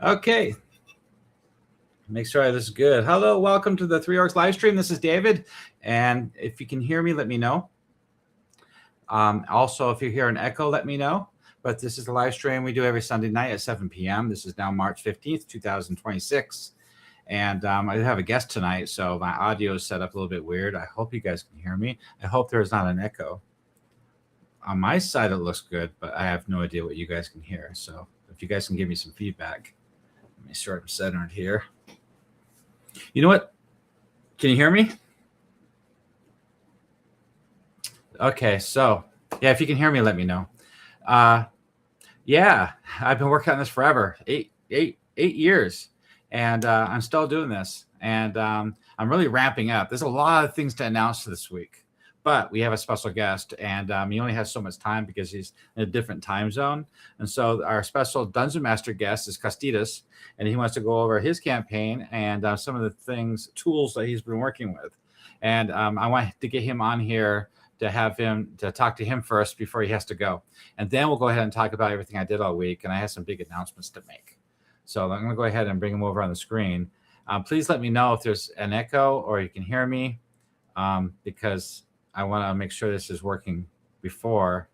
Okay. Make sure this is good. Hello, welcome to the Three Orcs live stream. This is David, and if you can hear me, let me know. Also, if you hear an echo, let me know. But this is the live stream we do every Sunday night at 7 p.m. This is now March 15th, 2026. And I have a guest tonight, so my audio is set up a little bit weird. I hope you guys can hear me. I hope there's not an echo. On my side, it looks good, but I have no idea what you guys can hear. So if you guys can give me some feedback. Let me sort of centered here. You know what? Can you hear me? Okay, so yeah, if you can hear me, let me know. Yeah, I've been working on this forever, eight years, and I'm still doing this, and I'm really ramping up. There's a lot of things to announce this week, but we have a special guest, and he only has so much time because he's in a different time zone. And so our special Dungeon Master guest is Kastidas, and he wants to go over his campaign and some of the tools that he's been working with. And I want to get him on here to have him to talk to him first before he has to go. And then we'll go ahead and talk about everything I did all week. And I have some big announcements to make. So I'm going to go ahead and bring him over on the screen. Please let me know if there's an echo or you can hear me, because I want to make sure this is working before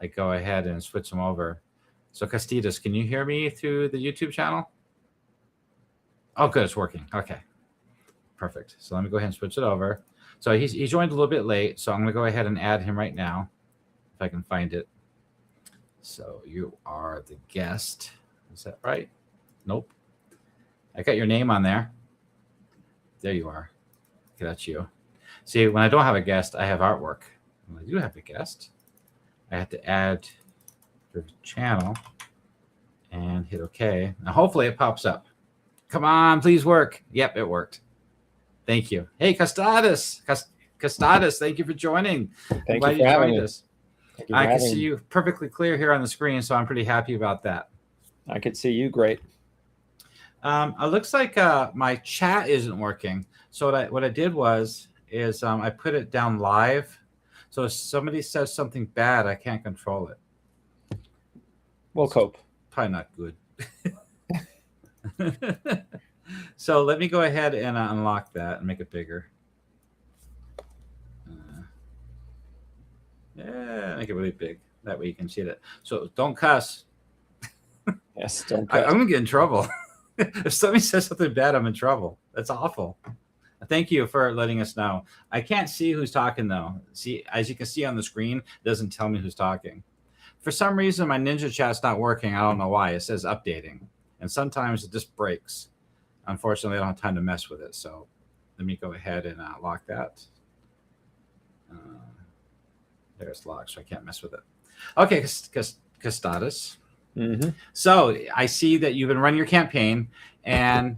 I go ahead and switch them over. So Kastidas, can you hear me through the YouTube channel? Oh, good. It's working. Okay, perfect. So let me go ahead and switch it over. So he joined a little bit late, so I'm going to go ahead and add him right now, if I can find it. So you are the guest. Is that right? Nope. I got your name on there. There you are. Okay, that's you. See, when I don't have a guest, I have artwork. When I do have a guest, I have to add your channel and hit OK. Now, hopefully it pops up. Come on, please work. Yep, it worked. Thank you. Hey, Kastidas, thank you for joining. Thank you for having me. I can see you perfectly clear here on the screen, so I'm pretty happy about that. I can see you great. It looks like my chat isn't working. So what I did was I put it down live. So if somebody says something bad, I can't control it. We'll cope. Probably not good. So let me go ahead and unlock that and make it bigger. Yeah, make it really big. That way you can see it. So don't cuss. Yes, don't cuss. I'm going to get in trouble. If somebody says something bad, I'm in trouble. That's awful. Thank you for letting us know. I can't see who's talking, though. See, as you can see on the screen, it doesn't tell me who's talking. For some reason, my Ninja chat's not working. I don't know why. It says updating. And sometimes it just breaks. Unfortunately, I don't have time to mess with it. So let me go ahead and lock that. There's locked, so I can't mess with it. Okay, Kastidas. Mm-hmm. So I see that you've been running your campaign, and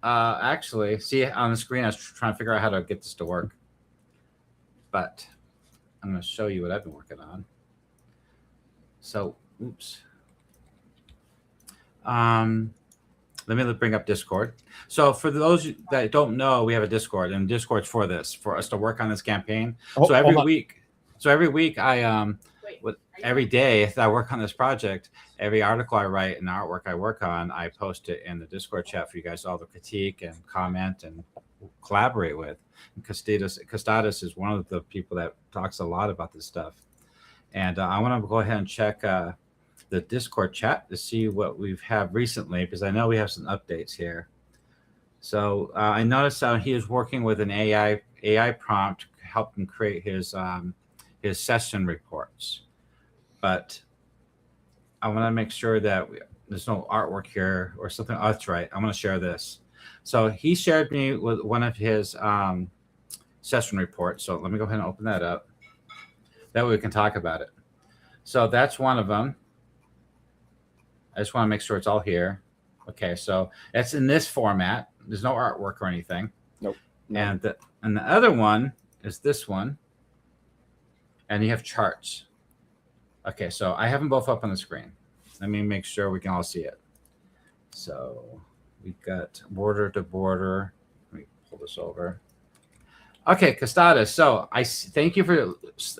actually, see on the screen, I was trying to figure out how to get this to work. But I'm going to show you what I've been working on. So, oops. Let me bring up Discord. So for those that don't know, we have a Discord, and Discord's for this, for us to work on this campaign. So every week, every day if I work on this project, every article I write and artwork I work on, I post it in the Discord chat for you guys all to critique and comment and collaborate with. And Kastidas is one of the people that talks a lot about this stuff. And I want to go ahead and check the Discord chat to see what we have recently, because I know we have some updates here. So I noticed he is working with an AI prompt to help him create his session reports. But I want to make sure that there's no artwork here or something. Oh, that's right. I'm going to share this. So he shared me with one of his session reports. So let me go ahead and open that up. That way we can talk about it. So that's one of them. I just want to make sure it's all here. Okay, so it's in this format. There's no artwork or anything. Nope. And the other one is this one. And you have charts. Okay, so I have them both up on the screen. Let me make sure we can all see it. So we've got border to border. Let me pull this over. Okay, Costadas. So thank you for,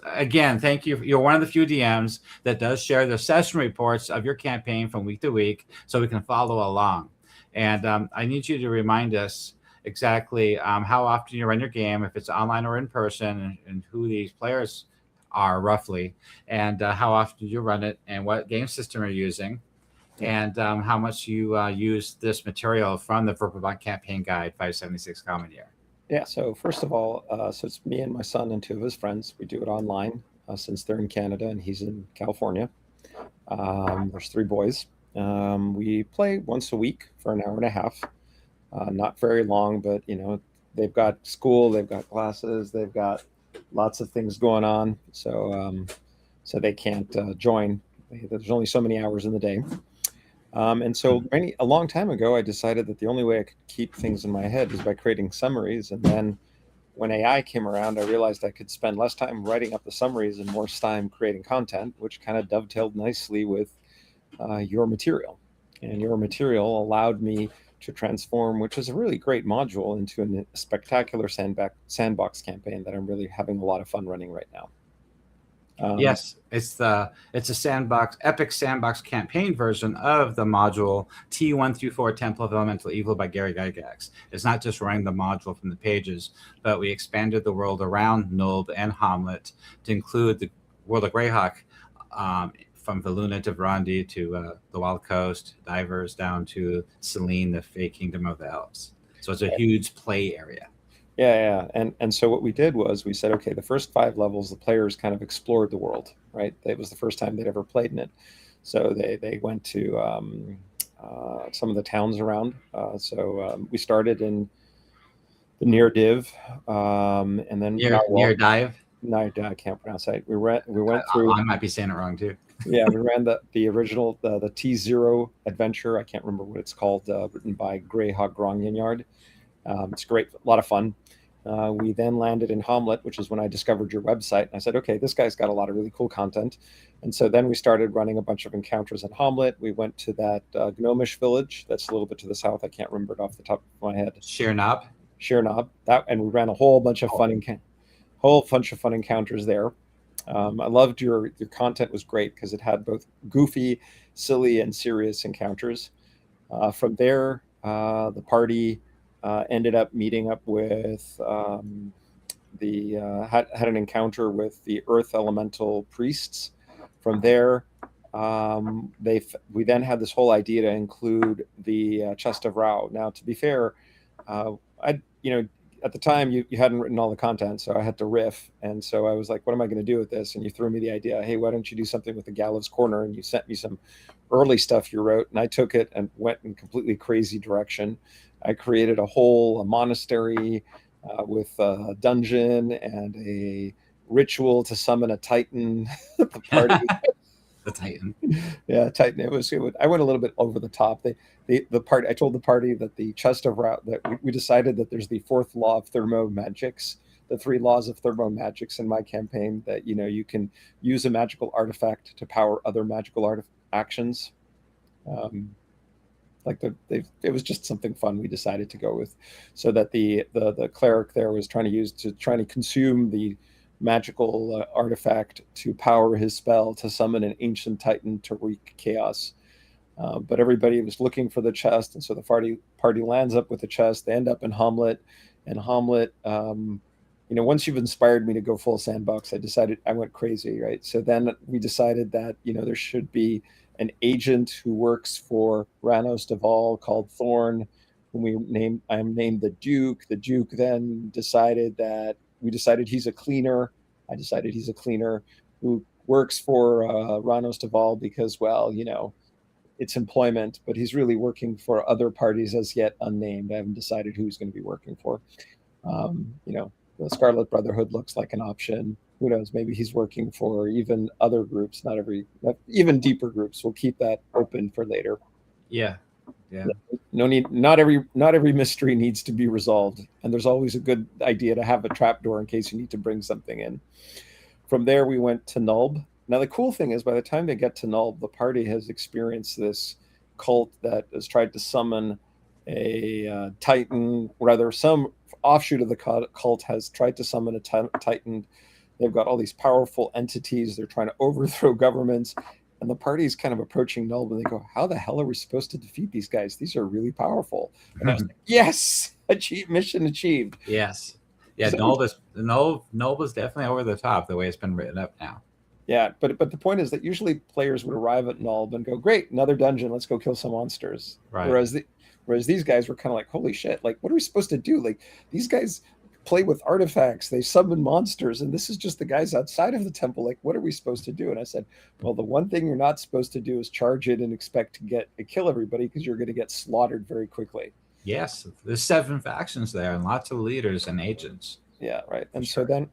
again, thank you. You're one of the few DMs that does share the session reports of your campaign from week to week so we can follow along. And I need you to remind us exactly how often you run your game, if it's online or in person, and who these players are roughly, and how often you run it, and what game system you're using, and how much you use this material from the Verbobonc Campaign Guide 576 Common Year. Yeah, so first of all, so it's me and my son and two of his friends. We do it online since they're in Canada and he's in California. There's three boys. We play once a week for an hour and a half. Not very long, but they've got school, they've got classes, they've got lots of things going on, so they can't join. There's only so many hours in the day. And so a long time ago, I decided that the only way I could keep things in my head is by creating summaries. And then when AI came around, I realized I could spend less time writing up the summaries and more time creating content, which kind of dovetailed nicely with your material. And your material allowed me to transform, which is a really great module, into a spectacular sandbox campaign that I'm really having a lot of fun running right now. Yes, it's a epic sandbox campaign version of the module T1 through 4 Temple of Elemental Evil by Gary Gygax. It's not just running the module from the pages, but we expanded the world around Nulb and Hamlet to include the world of Greyhawk, from Valuna to Verandi to the Wild Coast, Divers down to Selene, the Fey Kingdom of the Elves. So it's a huge play area. Yeah. And so what we did was we said, okay, the first 5 levels, the players kind of explored the world, right? It was the first time they'd ever played in it. So they went to some of the towns around. We started in the Near Div, and then Near Dive. No, I can't pronounce that. We went through. I might be saying it wrong too. Yeah, we ran the original the T0 adventure. I can't remember what it's called. Written by Greyhawk Grongyard. It's great, a lot of fun. We then landed in Hamlet, which is when I discovered your website. And I said, okay, this guy's got a lot of really cool content. And so then we started running a bunch of encounters in Hamlet. We went to that gnomish village that's a little bit to the south. I can't remember it off the top of my head. Sheer Knob. And we ran a whole bunch of fun encounters there. I loved your content was great because it had both goofy, silly, and serious encounters. From there, the party ended up meeting up with had an encounter with the Earth Elemental priests. From there, we then had this whole idea to include the Chest of Rao. Now, to be fair, at the time you hadn't written all the content, so I had to riff. And so I was like, what am I going to do with this? And you threw me the idea, hey, why don't you do something with the Gallows Corner? And you sent me some early stuff you wrote, and I took it and went in completely crazy direction. I created a monastery with a dungeon and a ritual to summon a Titan at the party. The Titan. Yeah, Titan. I went a little bit over the top. The party. I told the party that the Chest of Rao, that we decided that there's the 4th law of thermomagics, the 3 laws of thermomagics in my campaign, that you can use a magical artifact to power other magical actions. It was just something fun we decided to go with, so that the cleric there was trying to consume the magical artifact to power his spell to summon an ancient Titan to wreak chaos. But everybody was looking for the chest, and so the party lands up with the chest. They end up in Hamlet, and Hamlet, once you've inspired me to go full sandbox, I went crazy, right? So then we decided that there should be an agent who works for Ranos Deval called Thorn, whom I named the Duke. The Duke then decided he's a cleaner. I decided he's a cleaner who works for Ranos Deval because, it's employment, but he's really working for other parties as yet unnamed. I haven't decided who he's going to be working for. The Scarlet Brotherhood looks like an option. Who knows? Maybe he's working for even other groups, even deeper groups. We'll keep that open for later. Yeah. No need. Not every mystery needs to be resolved, and there's always a good idea to have a trapdoor in case you need to bring something in. From there, we went to Nulb. Now, the cool thing is, by the time they get to Nulb, the party has experienced this cult that has tried to summon a Titan, rather some offshoot of the cult has tried to summon a titan. They've got all these powerful entities. They're trying to overthrow governments. And the party's kind of approaching Null, and they go, how the hell are we supposed to defeat these guys? These are really powerful. And I was like, yes, mission achieved. Yes. Yeah, Null is definitely over the top the way it's been written up now. Yeah, but the point is that usually players would arrive at Null and go, great, another dungeon, let's go kill some monsters. Right. Whereas these guys were kind of like, holy shit, like, what are we supposed to do? Like, these guys play with artifacts, they summon monsters, and this is just the guys outside of the temple. Like, what are we supposed to do? And I said, well, the one thing you're not supposed to do is charge in and expect to kill everybody, because you're going to get slaughtered very quickly. Yes, there's 7 factions there and lots of leaders and agents. Yeah, right. And so then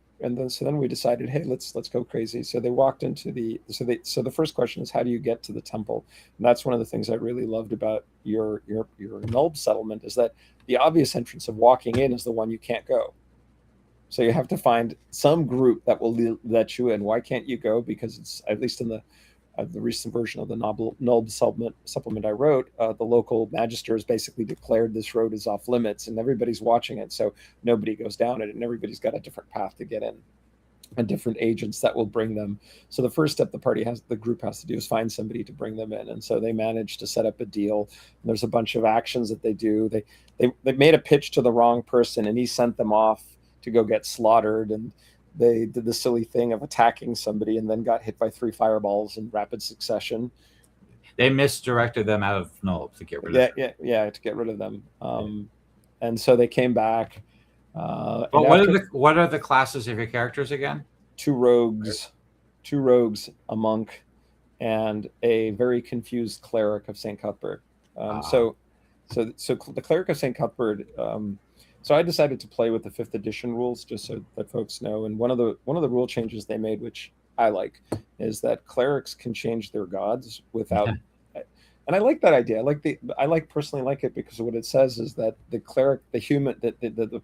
we decided, hey, let's go crazy. So they walked into so the first question is, how do you get to the temple? And that's one of the things I really loved about your Nulb settlement, is that the obvious entrance of walking in is the one you can't go. So you have to find some group that will let you in. Why can't you go? Because it's, at least in the recent version of the Nulb supplement I wrote, the local magister has basically declared this road is off limits, and everybody's watching it, so nobody goes down it, and everybody's got a different path to get in, and different agents that will bring them. So the first step the group has to do is find somebody to bring them in, and so they managed to set up a deal. And there's a bunch of actions that they do. They made a pitch to the wrong person, and he sent them off to go get slaughtered, and they did the silly thing of attacking somebody and then got hit by 3 fireballs in rapid succession. They misdirected them out of Null to get rid of them. Yeah, to get rid of them. And so they came back. But what are the classes of your characters again? 2 rogues, a monk, and a very confused cleric of St. Cuthbert. So the cleric of St. Cuthbert. So I decided to play with the 5th edition rules, just so that folks know. And one of the rule changes they made, which I like, is that clerics can change their gods without. And I like that idea. I personally like it, because what it says is that the cleric, the human, the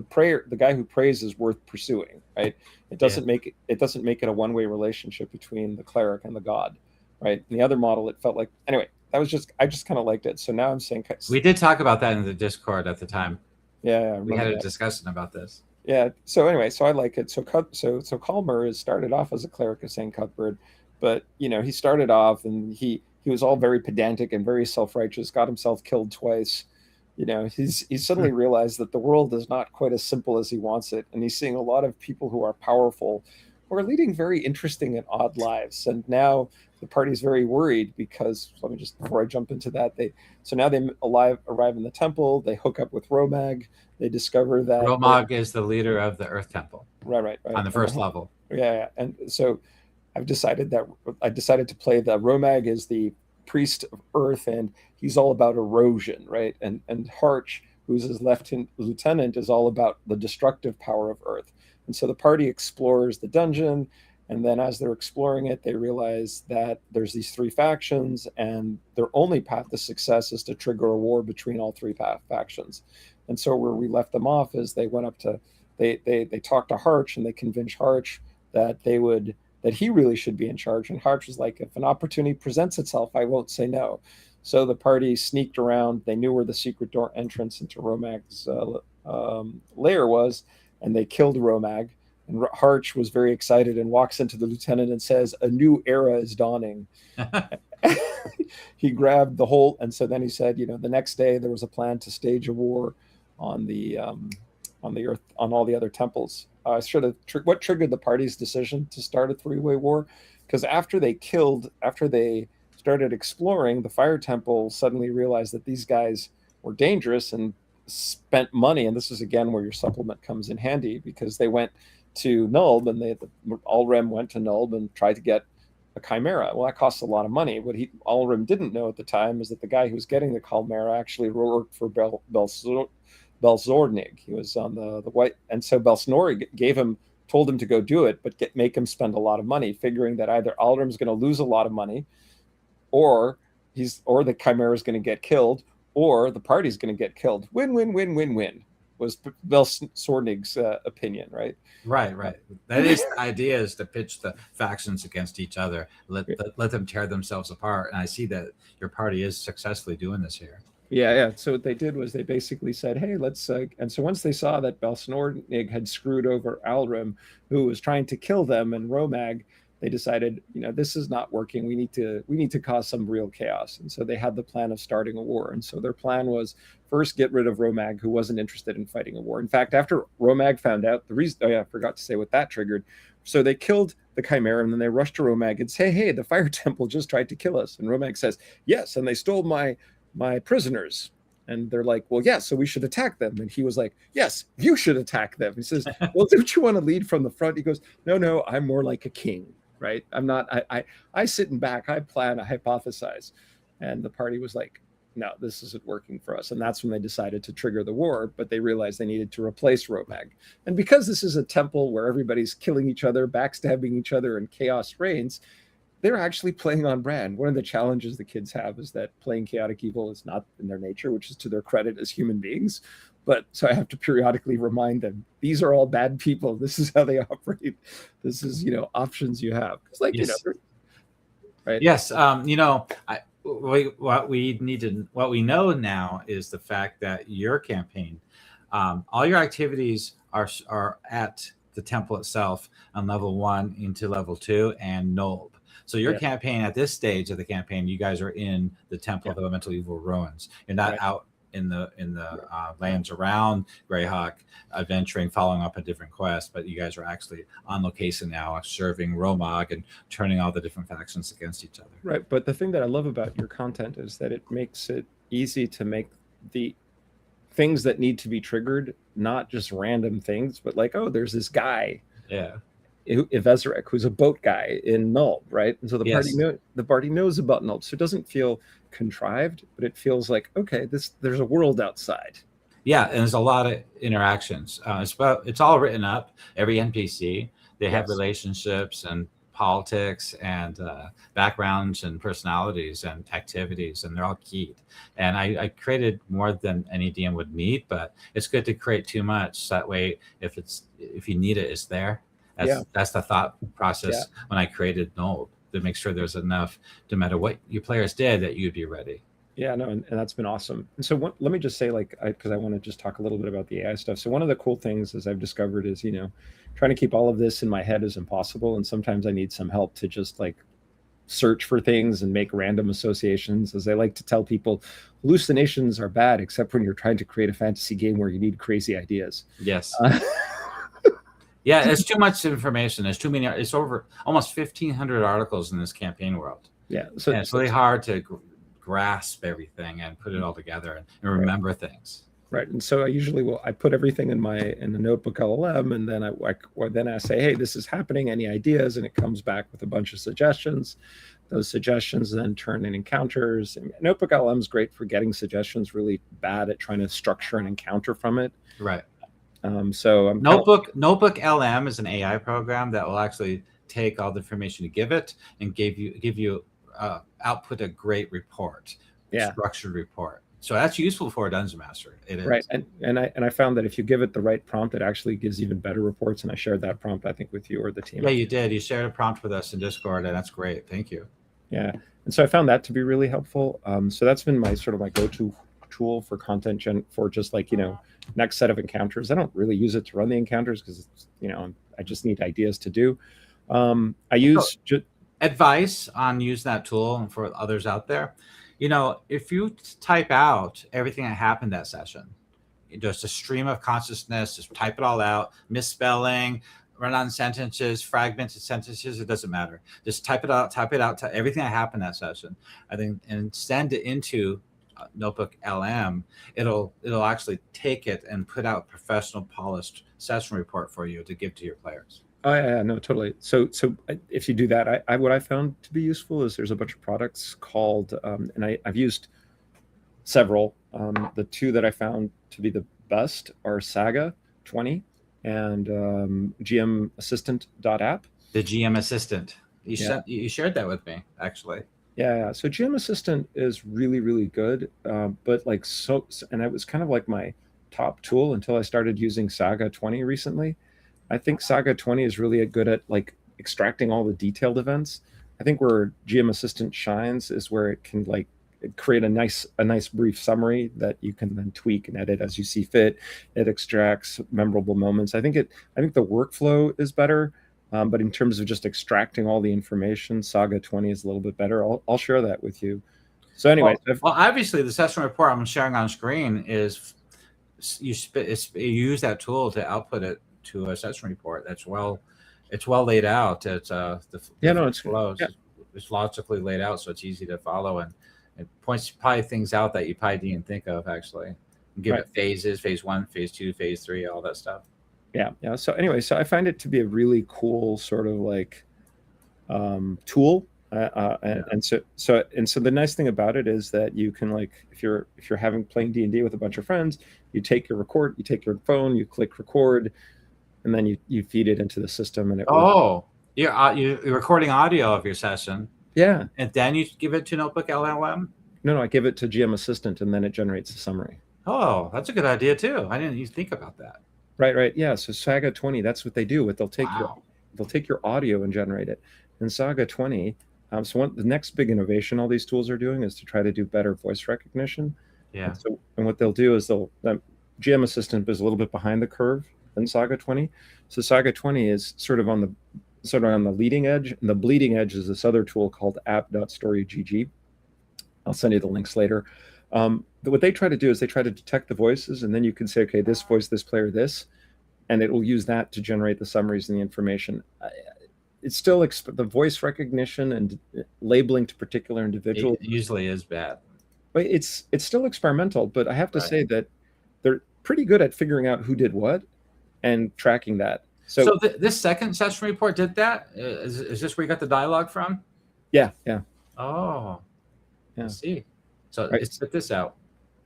prayer, the guy who prays is worth pursuing, right? It doesn't make it a one-way relationship between the cleric and the god, right? In the other model, it felt like, anyway. I just kind of liked it. So now I'm saying, we did talk about that in the Discord at the time. Yeah, we had a discussion about this. Yeah. So anyway, so I like it. So Calmer is started off as a cleric of St. Cuthbert, but he started off and he was all very pedantic and very self-righteous. Got himself killed twice. He's suddenly realized that the world is not quite as simple as he wants it, and he's seeing a lot of people who are powerful, who are leading very interesting and odd lives. And now the party's very worried, because before I jump into that, they arrive in the temple. They hook up with Romag. They discover that Romag is the leader of the Earth Temple. Right. On the first level. Yeah. And so I decided to play the Romag is the priest of Earth, and he's all about erosion, right? And Harch, who's his lieutenant, is all about the destructive power of Earth. And so the party explores the dungeon. And then as they're exploring it, they realize that there's these 3 factions, and their only path to success is to trigger a war between all 3 factions. And so where we left them off is they went up to, they talked to Harch, and they convinced Harch that he really should be in charge. And Harch was like, if an opportunity presents itself, I won't say no. So the party sneaked around. They knew where the secret door entrance into Romag's lair was, and they killed Romag. And Harch was very excited and walks into the lieutenant and says, a new era is dawning. He grabbed the whole, and so then he said, the next day there was a plan to stage a war on the Earth, on all the other temples. What triggered the party's decision to start a 3-way war? Because after they started exploring, the Fire Temple suddenly realized that these guys were dangerous and spent money. And this is again where your supplement comes in handy, because they went to Nulb, and Alrem went to Nulb and tried to get a chimera. Well, that costs a lot of money. What Alrem didn't know at the time is that the guy who was getting the chimera actually worked for Belzornig. He was on the white, and so Belsnori told him to go do it, but make him spend a lot of money, figuring that either Alrem's going to lose a lot of money, or the chimera is going to get killed, or the party's going to get killed. Win was Belzornig's opinion, right? Right. That is the idea, is to pitch the factions against each other, let them tear themselves apart. And I see that your party is successfully doing this here. Yeah. So what they did was they basically said, "Hey, let's." And so once they saw that Belsnornig had screwed over Alrim, who was trying to kill them, and Romag, they decided, this is not working. We need to cause some real chaos. And so they had the plan of starting a war. And so their plan was first get rid of Romag, who wasn't interested in fighting a war. In fact, after Romag found out the reason, oh yeah, I forgot to say what that triggered. So they killed the Chimera, and then they rushed to Romag and say, "Hey, the Fire Temple just tried to kill us." And Romag says, "Yes, and they stole my prisoners." And they're like, "Well, yes, so we should attack them." And he was like, "Yes, you should attack them." He says, "Well, don't you want to lead from the front?" He goes, "No, I'm more like a king, right? I'm not, I sit in back, I plan, I hypothesize." And the party was like, "No, this isn't working for us." And that's when they decided to trigger the war, but they realized they needed to replace Romag. And because this is a temple where everybody's killing each other, backstabbing each other, and chaos reigns, they're actually playing on brand. One of the challenges the kids have is that playing chaotic evil is not in their nature, which is to their credit as human beings. But so I have to periodically remind them, these are all bad people. This is how they operate. This is, options you have. It's like, Yes. Right. Yes. What we know now is the fact that your campaign, all your activities are at the temple itself on level 1 into level 2 and Nulb. So your campaign at this stage of the campaign, you guys are in the Temple of Elemental Evil Ruins. You're not out in the lands around Greyhawk, adventuring, following up a different quest, but you guys are actually on location now, serving Romag and turning all the different factions against each other. Right. But the thing that I love about your content is that it makes it easy to make the things that need to be triggered not just random things, but like, oh, there's this guy. Yeah. Evezarek, who's a boat guy in Nulb, right? And so the party knows about Nulb, so it doesn't feel contrived, but it feels like, okay, there's a world outside. Yeah, and there's a lot of interactions. It's all written up. Every NPC, they have relationships and politics and backgrounds and personalities and activities, and they're all keyed. And I created more than any DM would need, but it's good to create too much. So that way, if you need it, it's there. That's the thought process when I created Nulb, to make sure there's enough, no matter what your players did, that you'd be ready. Yeah, no, and that's been awesome. And so let me just say, because I want to just talk a little bit about the AI stuff. So one of the cool things, as I've discovered, is, trying to keep all of this in my head is impossible. And sometimes I need some help to just search for things and make random associations. As I like to tell people, hallucinations are bad, except when you're trying to create a fantasy game where you need crazy ideas. Yes. Yeah, it's too much information. There's too many. It's over almost 1,500 articles in this campaign world. Yeah, so it's really hard to grasp everything and put it all together and remember things. Right, and so I usually I put everything in the notebook LLM, and then I say, hey, this is happening. Any ideas? And it comes back with a bunch of suggestions. Those suggestions then turn in encounters. And notebook LLM is great for getting suggestions. Really bad at trying to structure an encounter from it. Right. So Notebook LM is an AI program that will actually take all the information you give it and give you output a great report, structured report. So that's useful for a dungeon master. It is. Right, and I found that if you give it the right prompt, it actually gives even better reports. And I shared that prompt, I think, with you or the team. Yeah, you did. You shared a prompt with us in Discord, and that's great. Thank you. Yeah, and so I found that to be really helpful. So that's been my go-to tool for content for just next set of encounters. I don't really use it to run the encounters because I just need ideas to do. I use advice on using that tool, and for others out there, if you type out everything that happened that session, just a stream of consciousness, just type it all out, misspelling, run-on sentences, fragmented sentences, it doesn't matter. Just type it out, everything that happened that session, I think, and send it into Notebook LM. It'll actually take it and put out a professional, polished session report for you to give to your players. Oh yeah, no, totally. So if you do that, what I found to be useful is there's a bunch of products called, and I've used several. The two that I found to be the best are Saga 20 and GM Assistant.app. The GM Assistant. You shared that with me, actually. Yeah. So GM Assistant is really, really good, but and it was kind of like my top tool until I started using Saga 20 recently. I think Saga 20 is really good at extracting all the detailed events. I think where GM Assistant shines is where it can create a nice brief summary that you can then tweak and edit as you see fit. It extracts memorable moments. I think the workflow is better, but in terms of just extracting all the information, Saga 20 is a little bit better. I'll share that with you. So anyway, well, obviously the session report I'm sharing on screen is you use that tool to output it to a session report. It's well laid out. It's it's flows. Yeah. It's logically laid out, so it's easy to follow, and it points probably things out that you probably didn't think of actually. And give it phases, phase 1, phase 2, phase 3, all that stuff. Yeah. So anyway, so I find it to be a really cool sort of like tool. And so the nice thing about it is that you can, like, if you're playing D&D with a bunch of friends, you take your phone, you click record, and then you feed it into the system, and it works. You're recording audio of your session. Yeah. And then you give it to Notebook LLM? No, I give it to GM Assistant, and then it generates a summary. Oh, that's a good idea too. I didn't even think about that. Right. Yeah. So Saga 20, that's what they do. They'll take your audio and generate it. In Saga 20, the next big innovation all these tools are doing is to try to do better voice recognition. Yeah. And what they'll do is GM Assistant is a little bit behind the curve in Saga 20. So Saga 20 is sort of on the leading edge, and the bleeding edge is this other tool called app.storygg. I'll send you the links later. What they try to do is they try to detect the voices, and then you can say, okay, this voice, this player, this, and it will use that to generate the summaries and the information. It's still the voice recognition and labeling to particular individuals. It usually is bad. But it's still experimental, but I have to say that they're pretty good at figuring out who did what and tracking that. So this second session report did that? Is this where you got the dialogue from? Yeah. Oh, yeah. I see. So it spit this out.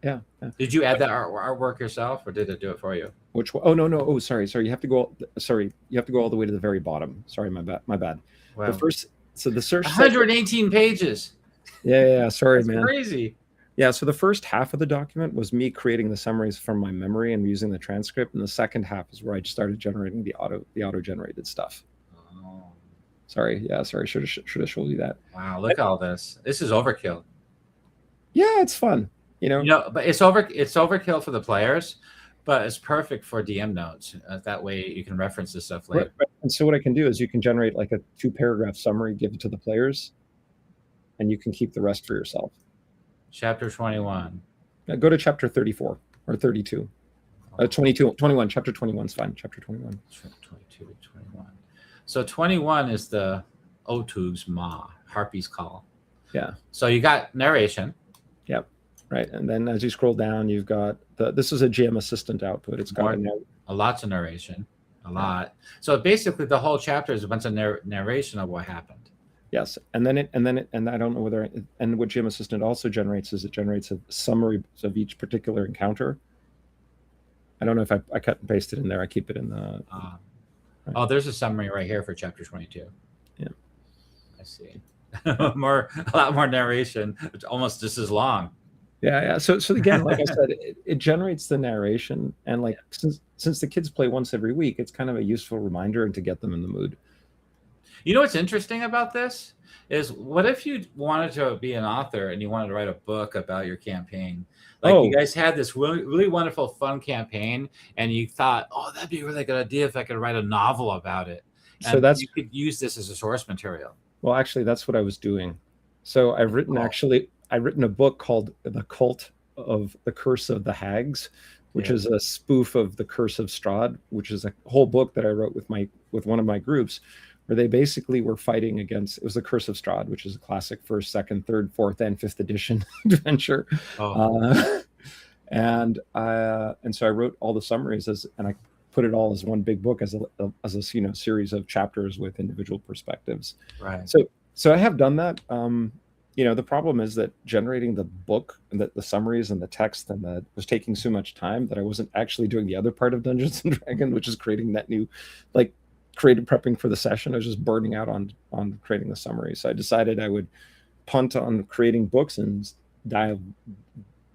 Yeah. Did you add that artwork yourself, or did it do it for you? Which one? Oh, no. Oh, sorry. You have to go. You have to go all the way to the very bottom. Sorry, my bad. Wow. The search 118 pages. Yeah. Sorry, That's man. Crazy. Yeah. So the first half of the document was me creating the summaries from my memory and using the transcript, and the second half is where I started generating the auto generated stuff. Oh. Sorry. Yeah. Sorry. Should have showed you that. Wow. Look at all this. This is overkill. Yeah, it's fun. But it's overkill for the players, but it's perfect for DM notes. That way you can reference this stuff later. Right. And so what I can do is you can generate like a 2-paragraph summary, give it to the players, and you can keep the rest for yourself. Chapter 21. Now go to chapter 34 or 32. 21. Chapter 21 is fine. Chapter 21. 22 to 21. So 21 is the Otug's Ma, Harpy's Call. Yeah. So you got narration. Yep. Right. And then as you scroll down, you've got this is a GM Assistant output. It's got lots of narration, a lot. So basically the whole chapter is a bunch of narration of what happened. Yes. And then I don't know whether, and what GM Assistant also generates is it generates a summary of each particular encounter. I don't know if I cut and pasted in there. I keep it in the. Right. Oh, there's a summary right here for chapter 22. Yeah. I see. A lot more narration. It's almost just as long. Yeah. So again, like I said, it generates the narration, and since the kids play once every week, it's kind of a useful reminder and to get them in the mood. You know what's interesting about this is, what if you wanted to be an author and you wanted to write a book about your campaign? You guys had this really, really wonderful, fun campaign, and you thought, oh, that'd be a really good idea if I could write a novel about it. And you could use this as a source material. Well, actually, that's what I was doing. So I've written a book called The Cult of the Curse of the Hags, which is a spoof of The Curse of Strahd, which is a whole book that I wrote with one of my groups, where they basically were fighting against. It was The Curse of Strahd, which is a classic 1st, 2nd, 3rd, 4th, and 5th edition adventure. Oh. And so I wrote all the summaries and I put it all as one big book as a series of chapters with individual perspectives. Right. So I have done that. The problem is that generating the book and the summaries and the text was taking so much time that I wasn't actually doing the other part of Dungeons and Dragons, which is creating that new, creative prepping for the session. I was just burning out on creating the summary. So I decided I would punt on creating books and dive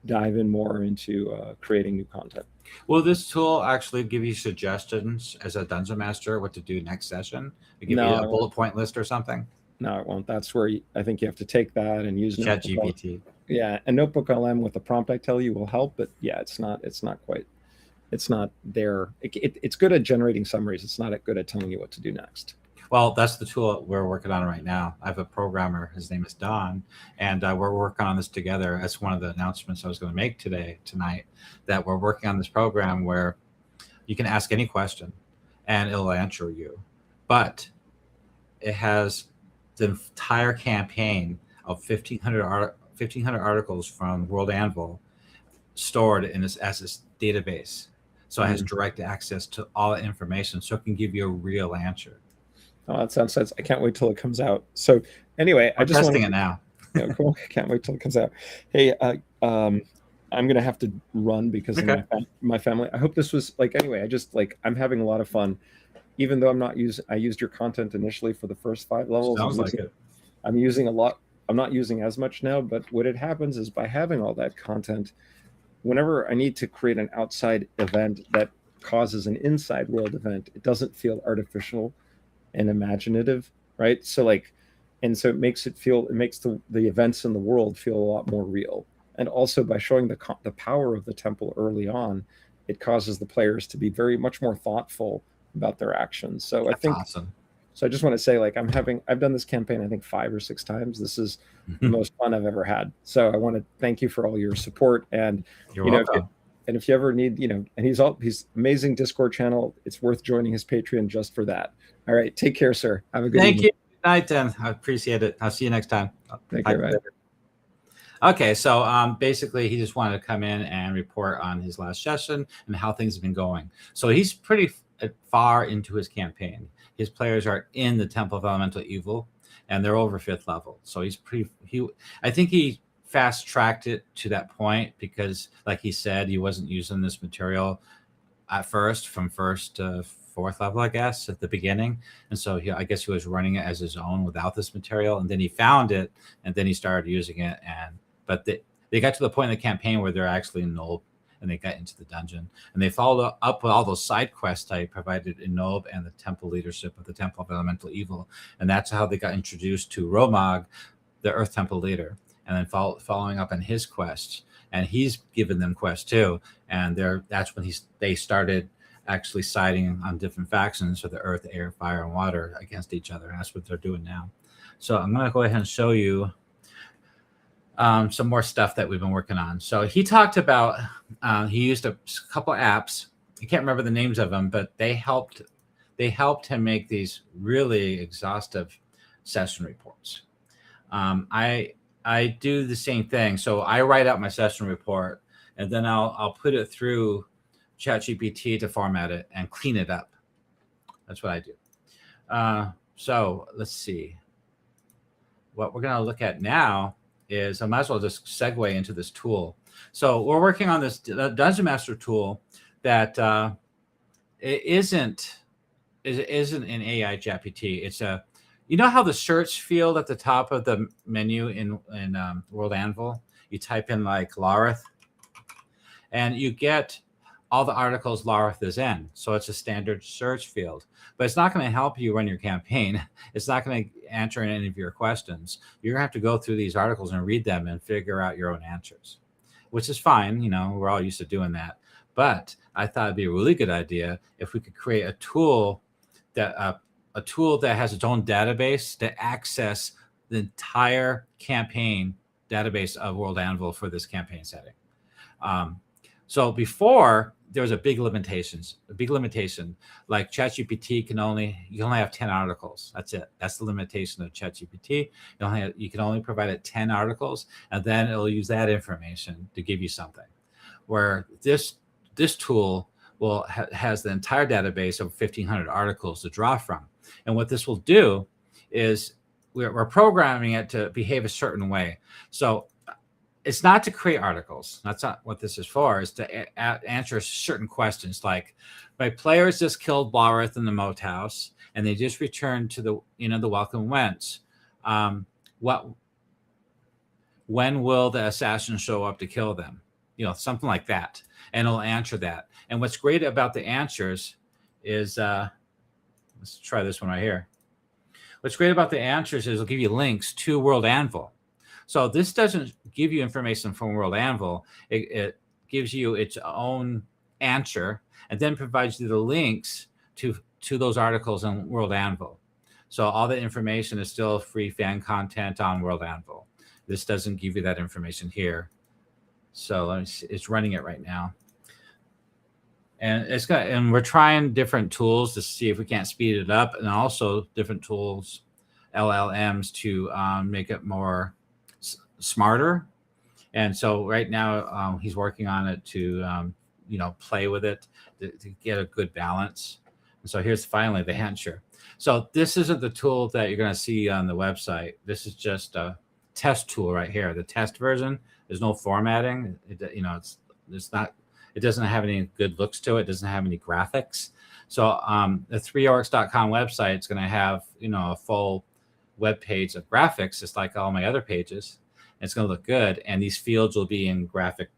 in more into creating new content. Will this tool actually give you suggestions as a dungeon master what to do next session? Give you a bullet point list or something? No, it won't. That's where I think you have to take that and use ChatGPT. Yeah, a notebook LM with the prompt I tell you will help, but yeah, it's not quite, it's not there. It's good at generating summaries. It's not good at telling you what to do next. Well, that's the tool we're working on right now. I have a programmer. His name is Don, and we're working on this together. That's one of the announcements I was going to make tonight, that we're working on this program where you can ask any question, and it'll answer you. But it has the entire campaign of 1,500 articles from World Anvil stored in this as this database. So it has direct access to all the information, so it can give you a real answer. Oh, that sounds sense. I can't wait till it comes out. So anyway, I'm just testing it now. Yeah, cool. Can't wait till it comes out. Hey, I'm gonna have to run because of my family. I hope this was like, anyway. I'm having a lot of fun, even though I used your content initially for the first 5 levels. Sounds like it. I'm using a lot. I'm not using as much now, but what it happens is by having all that content, whenever I need to create an outside event that causes an inside world event, it doesn't feel artificial and imaginative, right? So so it makes the events in the world feel a lot more real. And also by showing the power of the temple early on, it causes the players to be very much more thoughtful about their actions. So I think awesome. So I just want to say, I've done this campaign, I think 5 or 6 times. This is the most fun I've ever had. So I want to thank you for all your support. And you're welcome. If you ever need, and he's amazing Discord channel. It's worth joining his Patreon just for that. All right. Take care, sir. Have a good evening. Thank you. Good night, then. I appreciate it. I'll see you next time. Take care. Bye. Okay. So basically, he just wanted to come in and report on his last session and how things have been going. So he's pretty far into his campaign. His players are in the Temple of Elemental Evil, and they're over 5th level. So I think he fast-tracked it to that point because, like he said, he wasn't using this material at first, from 1st to 4th level, I guess, at the beginning. And so I guess he was running it as his own without this material. And then he found it, and then he started using it. But they got to the point in the campaign where they're actually in Nulb, and they got into the dungeon. And they followed up with all those side quests I provided in Nulb and the temple leadership of the Temple of Elemental Evil. And that's how they got introduced to Romag, the Earth Temple leader. And then following up on his quests, and he's given them quests too. And that's when they started actually siding on different factions for the earth, air, fire, and water against each other. And that's what they're doing now. So I'm going to go ahead and show you some more stuff that we've been working on. So he talked about he used a couple apps. I can't remember the names of them, but they helped him make these really exhaustive session reports. I do the same thing. So I write out my session report, and then I'll put it through ChatGPT to format it and clean it up. That's what I do. So let's see. What we're going to look at now is, I might as well just segue into this tool. So we're working on this Dungeon Master tool that it isn't an AI GPT. It's you know how the search field at the top of the menu in World Anvil, you type in like Lareth, and you get all the articles Lareth is in. So it's a standard search field, but it's not going to help you run your campaign. It's not going to answer any of your questions. You're going to have to go through these articles and read them and figure out your own answers, which is fine. We're all used to doing that. But I thought it'd be a really good idea if we could create a tool that has its own database to access the entire campaign database of World Anvil for this campaign setting. So before, there was a big limitation. Like ChatGPT you can only have 10 articles. That's it. That's the limitation of ChatGPT. You can only provide it 10 articles, and then it'll use that information to give you something. Where this tool has the entire database of 1,500 articles to draw from. And what this will do is we're programming it to behave a certain way. So it's not to create articles. That's not what this is for. Is to answer certain questions, like, my players just killed Blareth in the moat house, and they just returned to the Welcome Wents. When will the assassin show up to kill them? Something like that, and it'll answer that. And what's great about the answers is, let's try this one right here. What's great about the answers is it'll give you links to World Anvil. So this doesn't give you information from World Anvil. It gives you its own answer and then provides you the links to those articles on World Anvil. So all the information is still free fan content on World Anvil. This doesn't give you that information here. So let me see, it's running it right now. And we're trying different tools to see if we can't speed it up, and also different tools, LLMs, to make it more smarter. And so right now he's working on it to play with it to get a good balance. And so here's finally the answer. So this isn't the tool that you're going to see on the website. This is just a test tool right here. The test version. There's no formatting. It doesn't have any good looks to it. It doesn't have any graphics. So the 3orcs.com website is going to have a full web page of graphics, just like all my other pages. It's going to look good, and these fields will be in graphic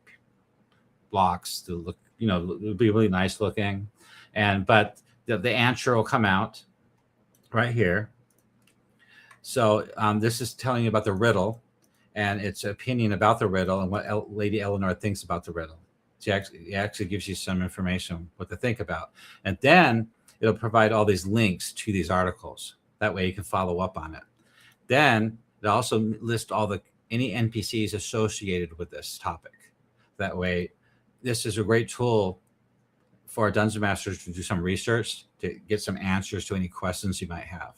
blocks to look, it'll be really nice looking. But the answer will come out right here. So this is telling you about the riddle and its opinion about the riddle and what Lady Eleanor thinks about the riddle. It actually gives you some information what to think about. And then it'll provide all these links to these articles. That way you can follow up on it. Then it also lists any NPCs associated with this topic. That way, this is a great tool for Dungeon Masters to do some research, to get some answers to any questions you might have.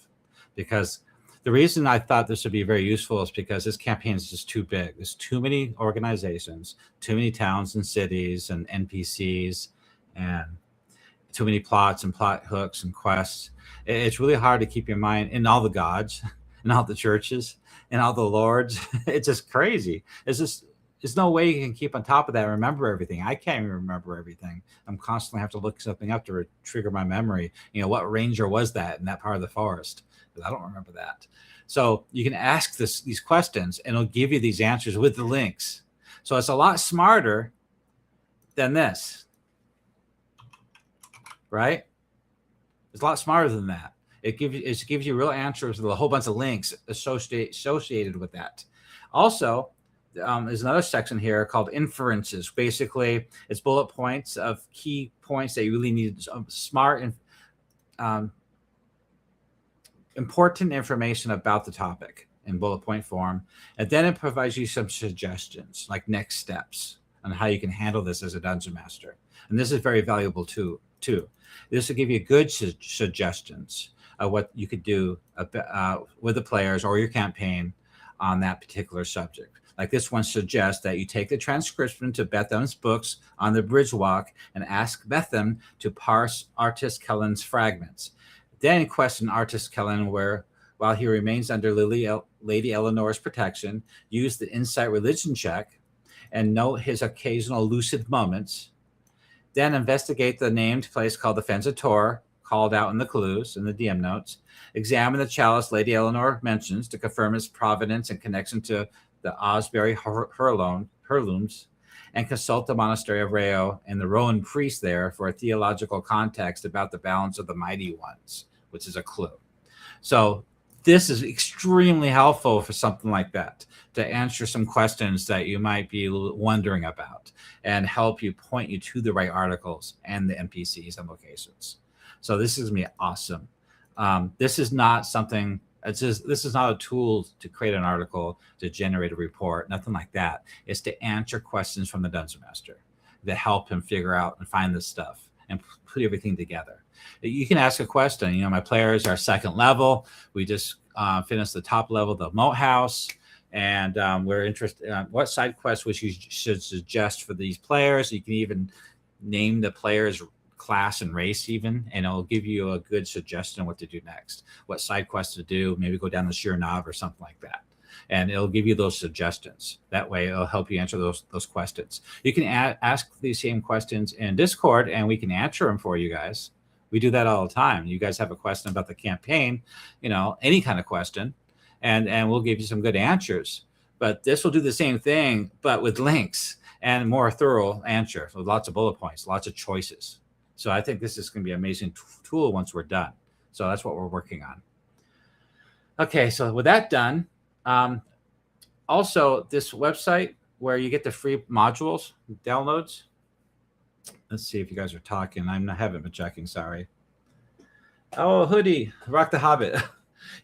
Because the reason I thought this would be very useful is because this campaign is just too big. There's too many organizations, too many towns and cities and NPCs, and too many plots and plot hooks and quests. It's really hard to keep your mind in all the gods and all the churches and all the lords. It's just crazy. There's no way you can keep on top of that and remember everything. I can't even remember everything. I'm constantly have to look something up to trigger my memory. What ranger was that in that part of the forest? Because I don't remember that. So you can ask these questions, and it'll give you these answers with the links. So it's a lot smarter than this, right? It's a lot smarter than that. It gives you real answers with a whole bunch of links associated with that. Also, there's another section here called inferences. Basically, it's bullet points of key points that you really need, smart and important information about the topic in bullet point form. And then it provides you some suggestions, like next steps on how you can handle this as a dungeon master. And this is very valuable too. This will give you good suggestions of what you could do with the players or your campaign on that particular subject. Like this one suggests that you take the transcription to Betham's books on the bridge walk and ask Betham to parse Artis Kellen's fragments. Then question Artis Kellen while he remains under Lady Eleanor's protection, use the insight religion check and note his occasional lucid moments. Then investigate the named place called the Fens of Tor, called out in the clues in the DM notes. Examine the chalice Lady Eleanor mentions to confirm its provenance and connection to the Osbury heirlooms, and consult the Monastery of Rayo and the Rowan priest there for a theological context about the balance of the mighty ones, which is a clue. So this is extremely helpful for something like that, to answer some questions that you might be wondering about and help you point you to the right articles and the NPCs and locations. So this is going to be awesome. This is not something... This is not a tool to create an article, to generate a report, nothing like that. It's to answer questions from the Dungeon Master that help him figure out and find this stuff and put everything together. You can ask a question. My players are second level. We just finished the top level, the Moat House, and we're interested in what side quests which you should suggest for these players. You can even name the players' class and race even, and it'll give you a good suggestion what to do next, what side quests to do, maybe go down the Sheer Knob or something like that, and it'll give you those suggestions. That way it'll help you answer those questions. You can ask these same questions in Discord, and we can answer them for you guys. We do that all the time. You guys have a question about the campaign, any kind of question, and we'll give you some good answers. But this will do the same thing, but with links and more thorough answer with lots of bullet points, lots of choices. So I think this is going to be an amazing tool once we're done. So that's what we're working on. Okay, so with that done, also, this website where you get the free modules, downloads. Let's see if you guys are talking. I haven't been checking. Sorry. Oh, Hoodie, Rock the Hobbit.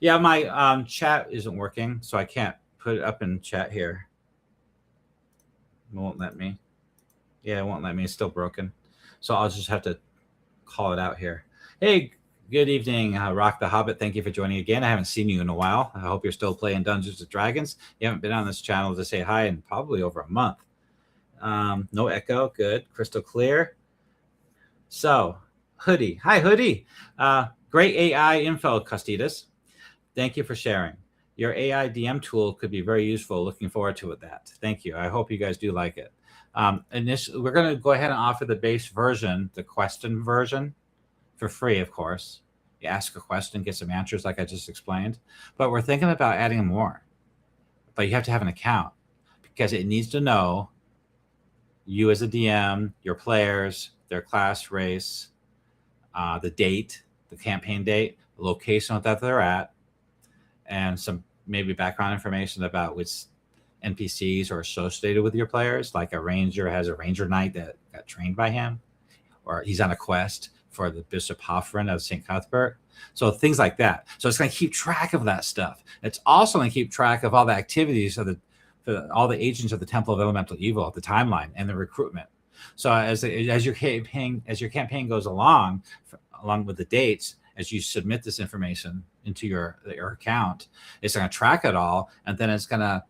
Yeah, my chat isn't working, so I can't put it up in chat here. It won't let me. Yeah, it won't let me. It's still broken. So I'll just have to call it out here. Hey, good evening, Rock the Hobbit. Thank you for joining again. I haven't seen you in a while. I hope you're still playing Dungeons and Dragons. You haven't been on this channel to say hi in probably over a month. No echo. Good. Crystal clear. So, Hoodie. Hi, Hoodie. Great AI info, Costitas. Thank you for sharing. Your AI DM tool could be very useful. Looking forward to that. Thank you. I hope you guys do like it. We're going to go ahead and offer the base version, the question version, for free, of course. You ask a question, get some answers like I just explained. But we're thinking about adding more. But you have to have an account because it needs to know you as a DM, your players, their class, race, the date, the campaign date, the location that they're at, and some maybe background information about which NPCs are associated with your players, like a ranger has a ranger knight that got trained by him, or he's on a quest for the Bishop Hoffren of St. Cuthbert. So things like that. So it's going to keep track of that stuff. It's also going to keep track of all the activities of all the agents of the Temple of Elemental Evil, the timeline, and the recruitment. So as your campaign goes along with the dates, as you submit this information into your account, it's going to track it all, and then it's going to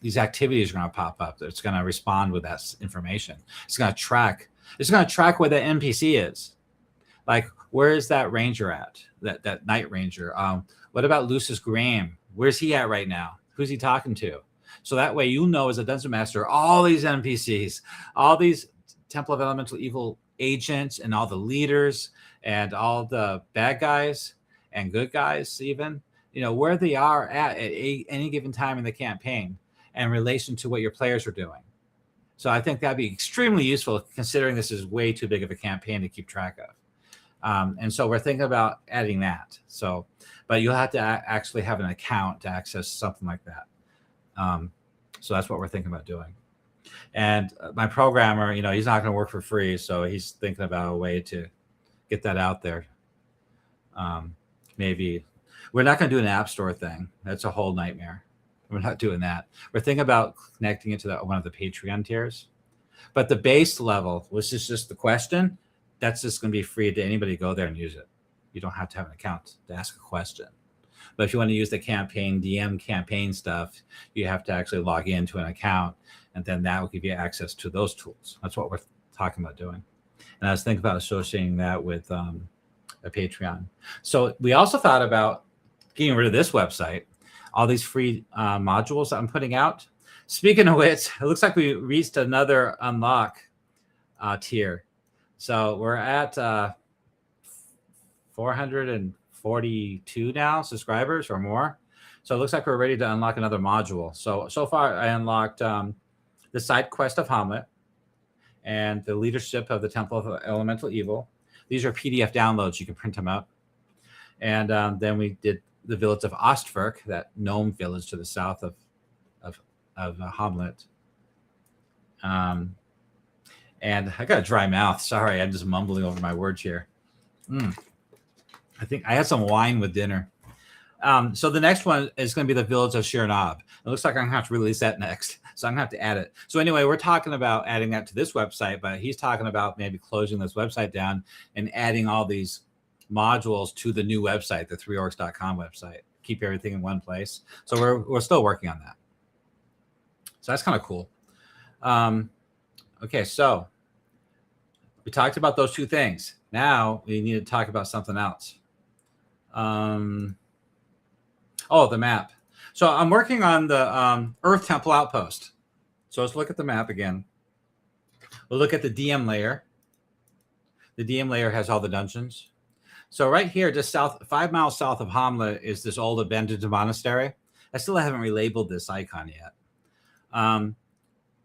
these activities are going to pop up. It's going to respond with that information. It's going to track. It's going to track where the NPC is. Like, where is that ranger at? That night ranger. What about Lucius Graham? Where's he at right now? Who's he talking to? So that way you know as a dungeon master, all these NPCs, all these Temple of Elemental Evil agents, and all the leaders, and all the bad guys and good guys, even, where they are at any given time in the campaign in relation to what your players are doing. So I think that'd be extremely useful, considering this is way too big of a campaign to keep track of. And so we're thinking about adding that. So, but you'll have to actually have an account to access something like that. So that's what we're thinking about doing. And my programmer, he's not going to work for free, so he's thinking about a way to get that out there. Maybe we're not going to do an app store thing. That's a whole nightmare. We're not doing that. We're thinking about connecting it to one of the Patreon tiers. But the base level, which is just the question, that's just going to be free to anybody to go there and use it. You don't have to have an account to ask a question. But if you want to use the DM campaign stuff, you have to actually log into an account, and then that will give you access to those tools. That's what we're talking about doing. And I was thinking about associating that with a Patreon. So we also thought about getting rid of this website, all these free modules that I'm putting out. Speaking of which, it looks like we reached another unlock tier. So we're at 442 now subscribers or more. So it looks like we're ready to unlock another module. So far I unlocked the side quest of Hamlet and the leadership of the Temple of Elemental Evil. These are PDF downloads. You can print them up. And then we did the village of Ostwerk, that gnome village to the south of Hamlet. And I got a dry mouth. Sorry, I'm just mumbling over my words here. I think I had some wine with dinner. So the next one is going to be the village of Shirnob. It looks like I'm going to have to release that next. So I'm going to have to add it. So anyway, we're talking about adding that to this website, but he's talking about maybe closing this website down and adding all these modules to the new website, the 3orcs.com website. Keep everything in one place. So we're still working on that. So that's kind of cool. Okay, so we talked about those two things. Now we need to talk about something else. The map. So I'm working on the Earth Temple Outpost. So let's look at the map again. We'll look at the DM layer. The DM layer has all the dungeons. So right here, just 5 miles south of Hamlet, is this old abandoned monastery. I still haven't relabeled this icon yet. And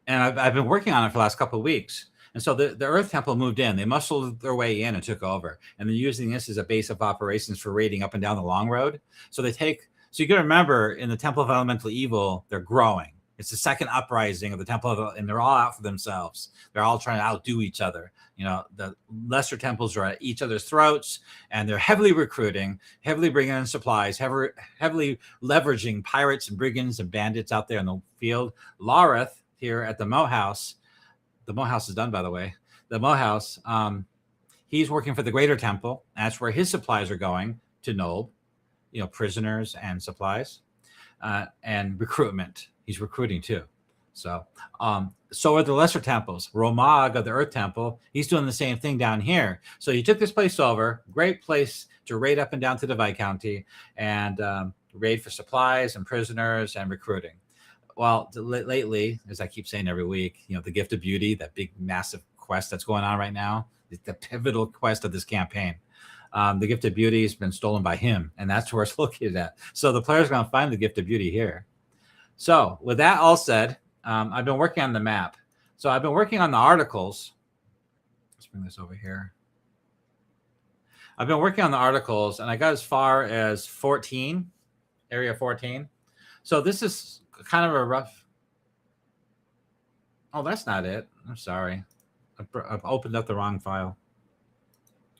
I've been working on it for the last couple of weeks. And so the Earth Temple moved in. They muscled their way in and took over. And they're using this as a base of operations for raiding up and down the long road. So they take So you got to remember, in the Temple of Elemental Evil, they're growing. It's the second uprising of the Temple of, and they're all out for themselves. They're all trying to outdo each other. You know, the lesser temples are at each other's throats, and they're heavily recruiting, heavily bringing in supplies, heavily leveraging pirates and brigands and bandits out there in the field. Lareth here at the Moat House. The Moat House is done, by the way. The Moat House, he's working for the Greater Temple. That's where his supplies are going to Nob. You know, prisoners and supplies, and recruitment. He's recruiting too. So are the lesser temples. Romag of the Earth Temple, he's doing the same thing down here. So he took this place over. Great place to raid up and down to the Viscounty and raid for supplies and prisoners and recruiting. Well, lately, as I keep saying every week, you know, the Gift of Beauty, that big, massive quest that's going on right now, the pivotal quest of this campaign. The Gift of Beauty has been stolen by him, and that's where it's located at. So the player's going to find the Gift of Beauty here. So with that all said, I've been working on the map. So I've been working on the articles. Let's bring this over here. I've been working on the articles, and I got as far as 14, area 14. So this is kind of a rough. Oh, that's not it. I'm sorry. I've opened up the wrong file.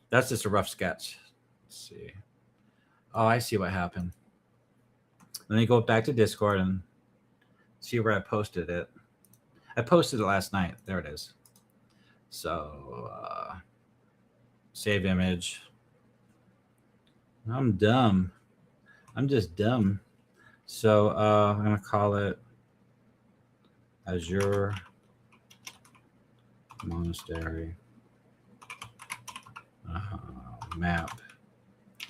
That's just a rough sketch. Let's see. Oh, I see what happened. Let me go back to Discord and see where I posted it. I posted it last night. There it is. So, save image. I'm dumb. I'm just dumb. So, I'm going to call it Azure Monastery. Map.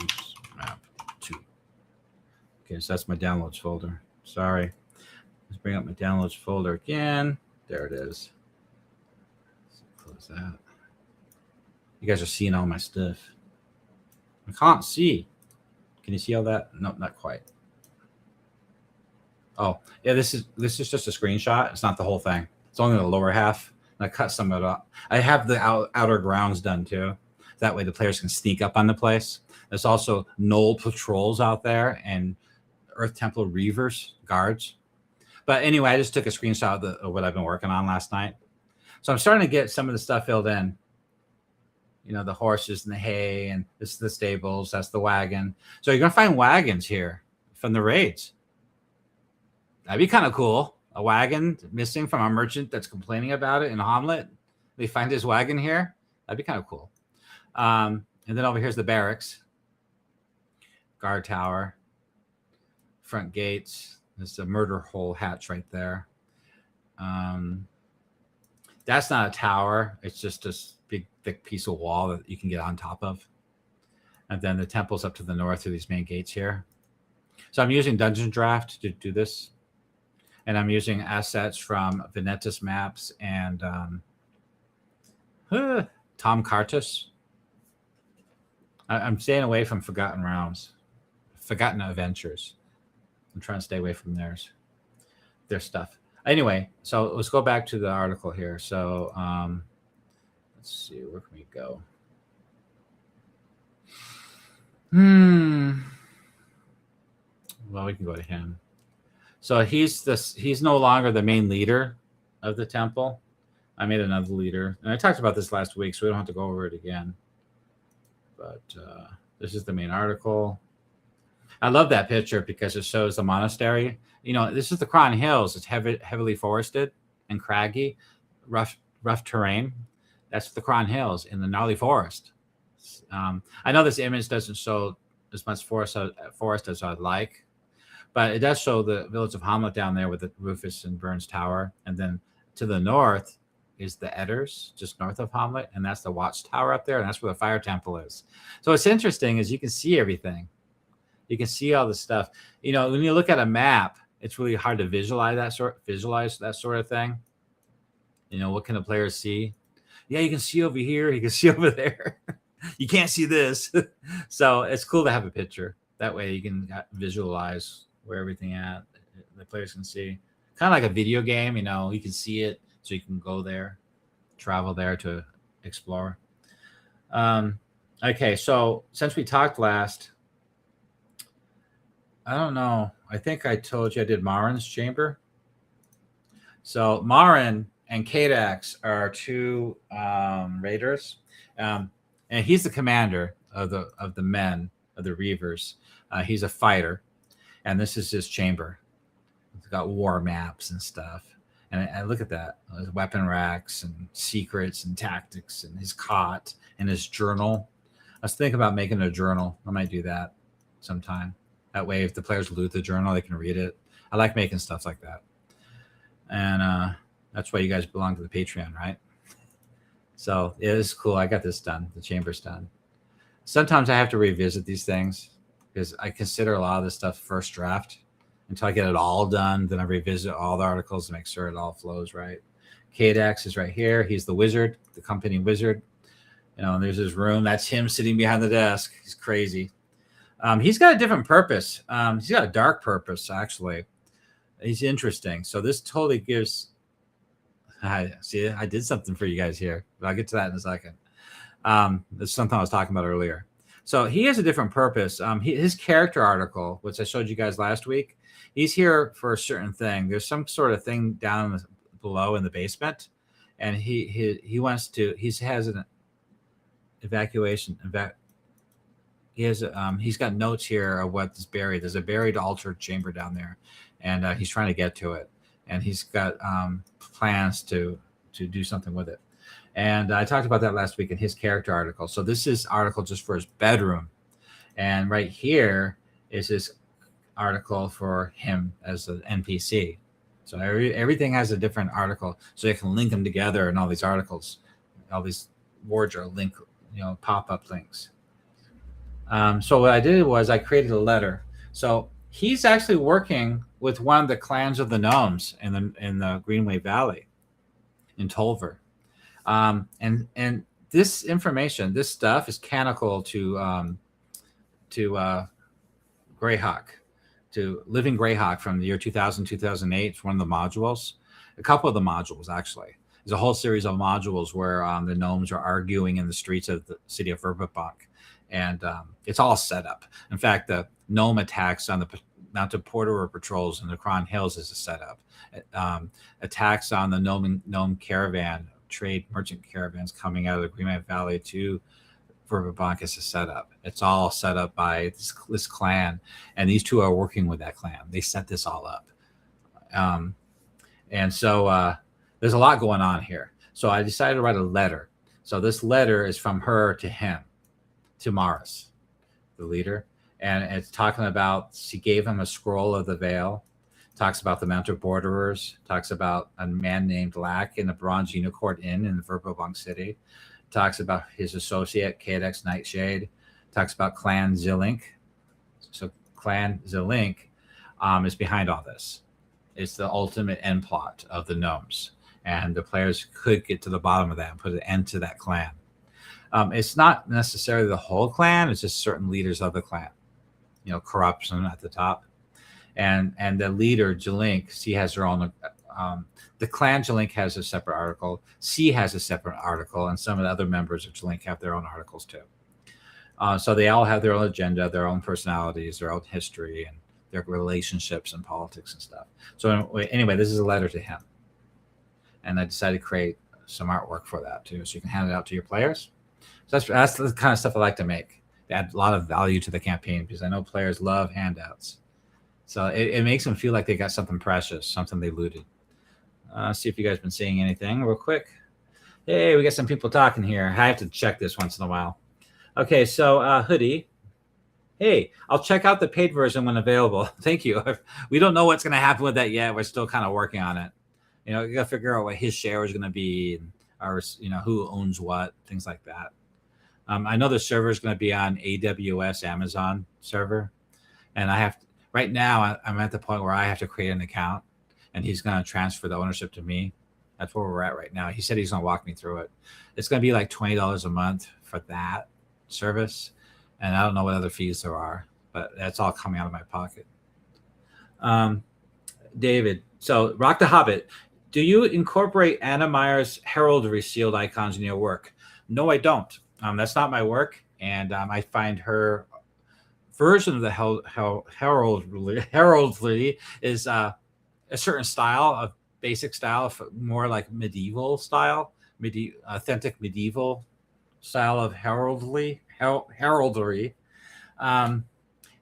Oops, map 2. Okay, so that's my downloads folder. Sorry. Let's bring up my downloads folder again. There it is. Let's close that. You guys are seeing all my stuff. I can't see. Can you see all that? No, not quite. Oh, yeah, this is just a screenshot. It's not the whole thing. It's only the lower half. And I cut some of it up. I have the outer grounds done too. That way the players can sneak up on the place. There's also Knoll patrols out there and Earth Temple Reavers, guards. But anyway, I just took a screenshot of what I've been working on last night. So I'm starting to get some of the stuff filled in. You know, the horses and the hay, and this is the stables. That's the wagon. So you're going to find wagons here from the raids. That'd be kind of cool. A wagon missing from a merchant that's complaining about it in Hamlet. They find his wagon here. That'd be kind of cool. And then over here's the barracks, guard tower, front gates. There's a murder hole hatch right there. That's not a tower. It's just this big, thick piece of wall that you can get on top of. And then the temple's up to the north through these main gates here. So I'm using Dungeon Draft to do this. And I'm using assets from Venetus Maps and Tom Cartus. I'm staying away from Forgotten Realms, Forgotten Adventures. I'm trying to stay away from their stuff. Anyway, so let's go back to the article here. So let's see, where can we go? Well, we can go to him. So he's no longer the main leader of the temple. I made another leader. And I talked about this last week, so we don't have to go over it again. But this is the main article. I love that picture because it shows the monastery. You know, this is the Cron Hills. It's heavily forested and craggy, rough terrain. That's the Cron Hills in the gnarly forest. I know this image doesn't show as much forest as I'd like, but it does show the village of Hamlet down there with the Rufus and Burns Tower. And then to the north is the Edders, just north of Hamlet, and that's the Watchtower up there, and that's where the Fire Temple is. So what's interesting is you can see everything. You can see all the stuff. You know, when you look at a map, it's really hard to visualize that sort of thing. You know, what can the players see? Yeah, you can see over here. You can see over there. You can't see this. So it's cool to have a picture. That way you can visualize where everything at. The players can see. Kind of like a video game, you know, you can see it. So you can go there, travel there to explore. Okay, so since we talked last, I don't know. I think I told you I did Marin's chamber. So Marin and Kadax are two raiders, and he's the commander of the men of the Reavers. He's a fighter, and this is his chamber. It's got war maps and stuff. And I look at that, his weapon racks and secrets and tactics and his cot and his journal. I was thinking about making a journal. I might do that sometime. That way, if the players loot the journal, they can read it. I like making stuff like that. And that's why you guys belong to the Patreon, right? So it is cool. I got this done. The chamber's done. Sometimes I have to revisit these things because I consider a lot of this stuff first draft until I get it all done. Then I revisit all the articles to make sure it all flows right. Kadax is right here. He's the wizard, the company wizard. And there's his room. That's him sitting behind the desk. He's crazy. He's got a different purpose. He's got a dark purpose, actually. He's interesting. So this totally gives... I did something for you guys here. But I'll get to that in a second. That's something I was talking about earlier. So he has a different purpose. His character article, which I showed you guys last week, he's here for a certain thing. There's some sort of thing down below in the basement, and he wants to. He has an evacuation. He's got notes here of what's buried. There's a buried altar chamber down there, and he's trying to get to it. And he's got plans to do something with it. And I talked about that last week in his character article. So this is article just for his bedroom. And right here is his article for him as an NPC. So everything has a different article. So you can link them together in all these articles. All these words are link, pop-up links. So what I did was I created a letter. So he's actually working with one of the clans of the gnomes in the Greenway Valley in Tolver. And this information, this stuff is canonical to Greyhawk, to Living Greyhawk from the year 2000, 2008. It's one of the modules, a couple of the modules, actually. There's a whole series of modules where the gnomes are arguing in the streets of the city of Verbobonc. And it's all set up. In fact, the gnome attacks on the mounted porter patrols in the Cron Hills is a setup. Attacks on the gnome caravan, trade merchant caravans coming out of the Greenway Valley to Verbobonc is a setup. It's all set up by this clan, and these two are working with that clan. They set this all up. And so there's a lot going on here. So I decided to write a letter. So this letter is from her to him, to Maris, the leader. And it's talking about, she gave him a scroll of the veil, talks about the mounted borderers, talks about a man named Lack in the Bronze Unicorn Inn in Verbobonc City, talks about his associate, Kadax Nightshade, talks about Clan Zilink. So Clan Zilink is behind all this. It's the ultimate end plot of the gnomes. And the players could get to the bottom of that and put an end to that clan. It's not necessarily the whole clan, it's just certain leaders of the clan. Corruption at the top. And the leader, Jalink, she has her own, the clan Jalink has a separate article. She has a separate article, and some of the other members of Jalink have their own articles too. So they all have their own agenda, their own personalities, their own history, and their relationships and politics and stuff. So anyway, this is a letter to him. And I decided to create some artwork for that too, so you can hand it out to your players. So that's the kind of stuff I like to make. They add a lot of value to the campaign because I know players love handouts. So it makes them feel like they got something precious, something they looted. See if you guys been seeing anything real quick. Hey, we got some people talking here. I have to check this once in a while. Okay, so Hoodie. Hey, I'll check out the paid version when available. Thank you. We don't know what's going to happen with that yet. We're still kind of working on it. You got to figure out what his share is going to be, or who owns what, things like that. I know the server is going to be on AWS Amazon server, and right now I'm at the point where I have to create an account, and he's going to transfer the ownership to me. That's where we're at right now. He said he's going to walk me through it. It's going to be like $20 a month for that service, and I don't know what other fees there are, but that's all coming out of my pocket. David, so Rock the Hobbit, do you incorporate Anna Meyer's heraldry sealed icons in your work? No, I don't. That's not my work, and I find her version of the heraldry is a certain style, a basic style, more like medieval style, authentic medieval style of heraldry.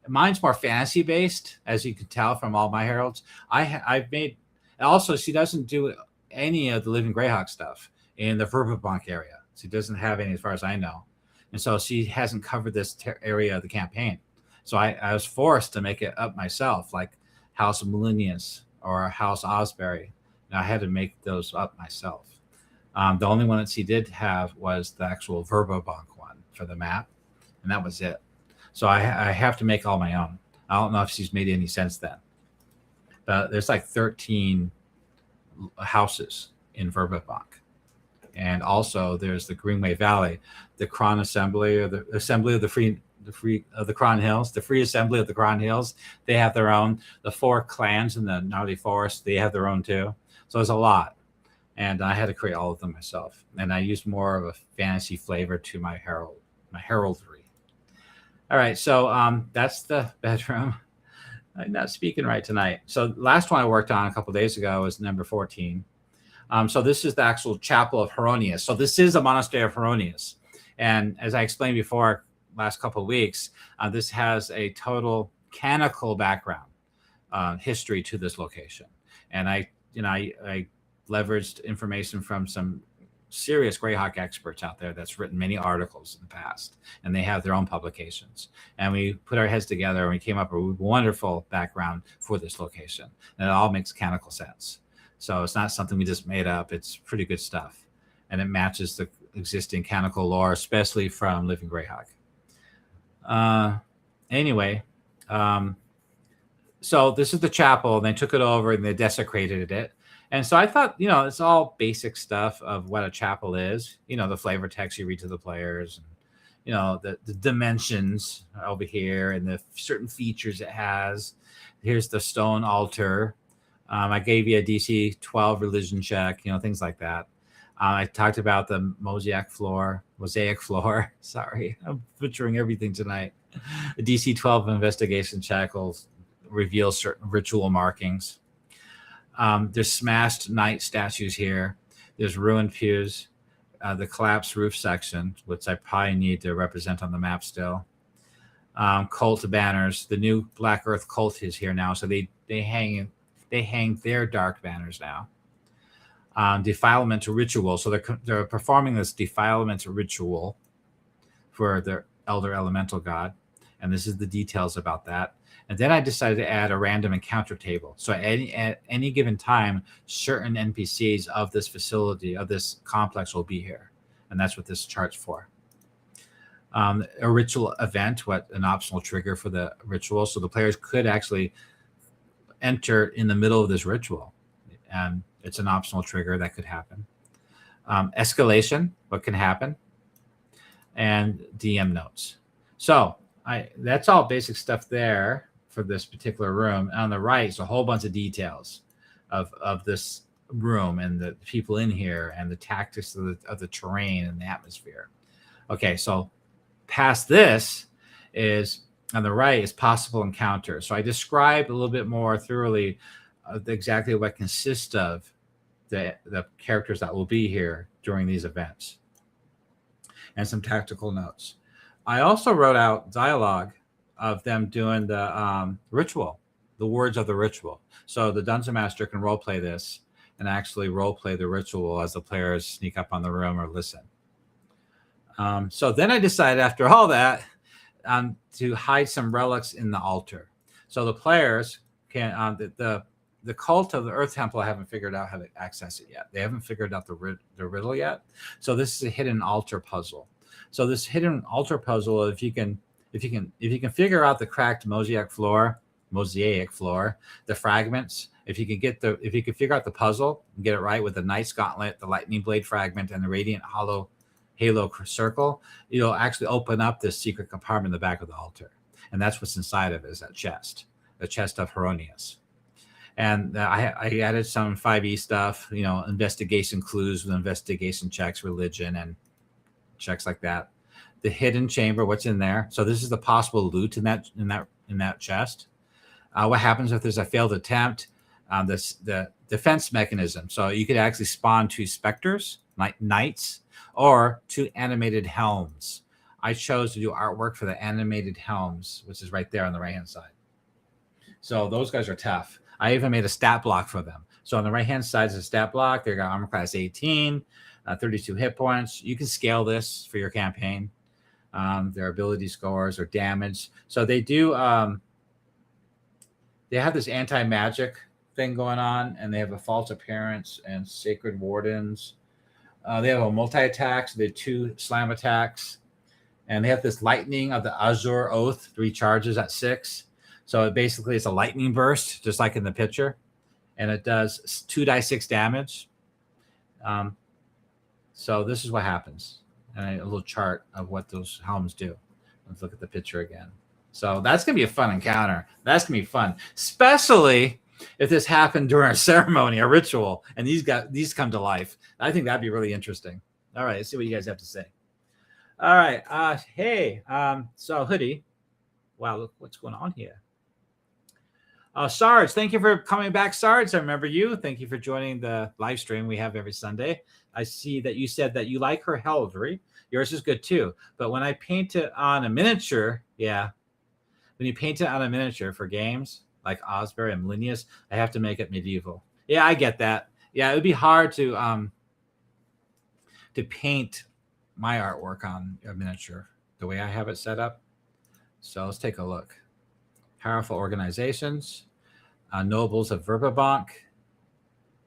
Mine's more fantasy based, as you can tell from all my heralds. I've made. Also, she doesn't do any of the Living Greyhawk stuff in the Verbobonc area. She doesn't have any, as far as I know, and so she hasn't covered this area of the campaign. So I was forced to make it up myself, like House Millennius or House Osbury. And I had to make those up myself. The only one that she did have was the actual Verbobonc one for the map, and that was it. So I have to make all my own. I don't know if she's made any since then. But there's like 13 houses in Verbobonc. And also there's the Greenway Valley, the Cron Assembly, or the Assembly of the Free of the Cron Hills, the Free Assembly of the Cron Hills. They have their own. The 4 clans in the Gnarly Forest, they have their own too. So there's a lot. And I had to create all of them myself. And I used more of a fantasy flavor to my heraldry. All right, so that's the bedroom. I'm not speaking right tonight. So last one I worked on a couple of days ago was number 14. So this is the actual Chapel of Heironeous. So this is a Monastery of Heironeous. And as I explained before, last couple of weeks, this has a total canonical background history to this location. And I leveraged information from some serious Greyhawk experts out there that's written many articles in the past, and they have their own publications. And we put our heads together and we came up with a wonderful background for this location. And it all makes canonical sense. So it's not something we just made up. It's pretty good stuff. And it matches the existing canonical lore, especially from Living Greyhawk. Anyway, so this is the chapel, and they took it over and they desecrated it. And so I thought, it's all basic stuff of what a chapel is, the flavor text you read to the players, and, the dimensions over here and the certain features it has. Here's the stone altar. I gave you a DC 12 religion check, things like that. I talked about the mosaic floor. Sorry, I'm butchering everything tonight. A DC 12 investigation check will reveal certain ritual markings. There's smashed knight statues here. There's ruined pews, the collapsed roof section, which I probably need to represent on the map still. Cult banners. The new Black Earth cult is here now, so they hang their dark banners now. Defilement ritual. So they're performing this defilement ritual for their elder elemental god, and this is the details about that. And then I decided to add a random encounter table. So at any given time, certain NPCs of this facility, of this complex, will be here. And that's what this chart's for. A ritual event, an optional trigger for the ritual. So the players could actually enter in the middle of this ritual. And it's an optional trigger that could happen. Escalation, what can happen. And DM notes. So that's all basic stuff there for this particular room. And on the right is a whole bunch of details of this room and the people in here and the tactics of the terrain and the atmosphere. Okay, so past this is on the right is possible encounters. So I described a little bit more thoroughly exactly what consists of the characters that will be here during these events and some tactical notes. I also wrote out dialogue of them doing the ritual, the words of the ritual. So the Dungeon Master can role play this and actually role play the ritual as the players sneak up on the room or listen. So then I decided after all that to hide some relics in the altar. So the players can, the cult of the Earth Temple haven't figured out how to access it yet. They haven't figured out the riddle yet. So this is a hidden altar puzzle. So this hidden altar puzzle, if you can figure out the cracked mosaic floor, the fragments, if you can figure out the puzzle and get it right with the Knight's Gauntlet, the Lightning Blade fragment, and the Radiant Halo circle, you'll actually open up this secret compartment in the back of the altar. And that's what's inside of it, is that chest, the chest of Heironeous. And I added some 5e stuff, investigation clues with investigation checks, religion, and checks like that. the hidden chamber, what's in there. So this is the possible loot in that chest. What happens if there's a failed attempt? The defense mechanism. So you could actually spawn 2 specters, like knights, or 2 animated helms. I chose to do artwork for the animated helms, which is right there on the right-hand side. So those guys are tough. I even made a stat block for them. So on the right-hand side is a stat block. They got armor class 18, 32 hit points. You can scale this for your campaign. Their ability scores or damage. So they do. They have this anti-magic thing going on, and they have a false appearance and sacred wardens. They have a multi-attack. So they have 2 slam attacks, and they have this lightning of the Azure Oath, 3 charges at 6. So it basically it's a lightning burst, just like in the picture, and it does 2d6 damage. So this is what happens, and a little chart of what those helms do. Let's look at the picture again. So that's gonna be a fun encounter. That's gonna be fun, especially if this happened during a ceremony, a ritual, and these come to life. I think that'd be really interesting. All right, let's see what you guys have to say. All right, hey, so Hoodie, wow, look what's going on here. Sarge, thank you for coming back, Sarge. I remember you. Thank you for joining the live stream we have every Sunday. I see that you said that you like her heraldry. Yours is good too. But when I paint it on a miniature, yeah, when you paint it on a miniature for games like Osbury and Millennius, I have to make it medieval. Yeah, I get that. Yeah, it would be hard to paint my artwork on a miniature the way I have it set up. So let's take a look. Powerful organizations, nobles of Verbobonc.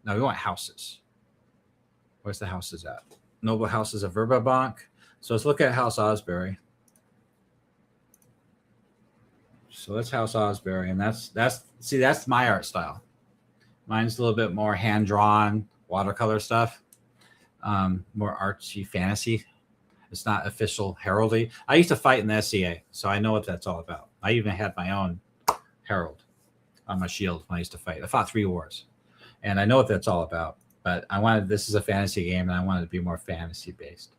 No, we want houses. Where's the houses at? Noble houses of Verbobonc. So let's look at House Osbury. So that's House Osbury, and that's my art style. Mine's a little bit more hand-drawn watercolor stuff, more artsy fantasy. It's not official heraldry. I used to fight in the SCA, so I know what that's all about. I even had my own herald on my shield when I used to fight. I fought 3 wars, and I know what that's all about. But this is a fantasy game, and I wanted to be more fantasy-based.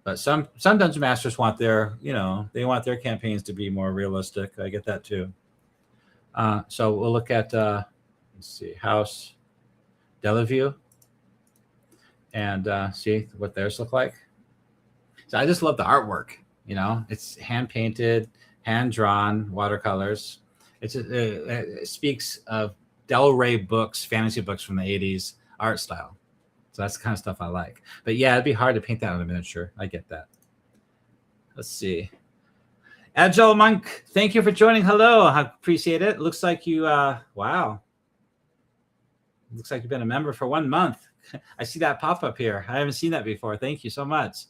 But some Dungeon Masters want their campaigns to be more realistic. I get that too. So we'll look at, let's see, House Delavue, and see what theirs look like. So I just love the artwork. It's hand painted, hand drawn watercolors. It speaks of Del Rey books, fantasy books from the 80s art style. So that's the kind of stuff I like. But yeah, it'd be hard to paint that on a miniature. I get that. Let's see. Agile Monk, thank you for joining. Hello, I appreciate it. Looks like you, wow. Looks like you've been a member for 1 month. I see that pop up here. I haven't seen that before. Thank you so much.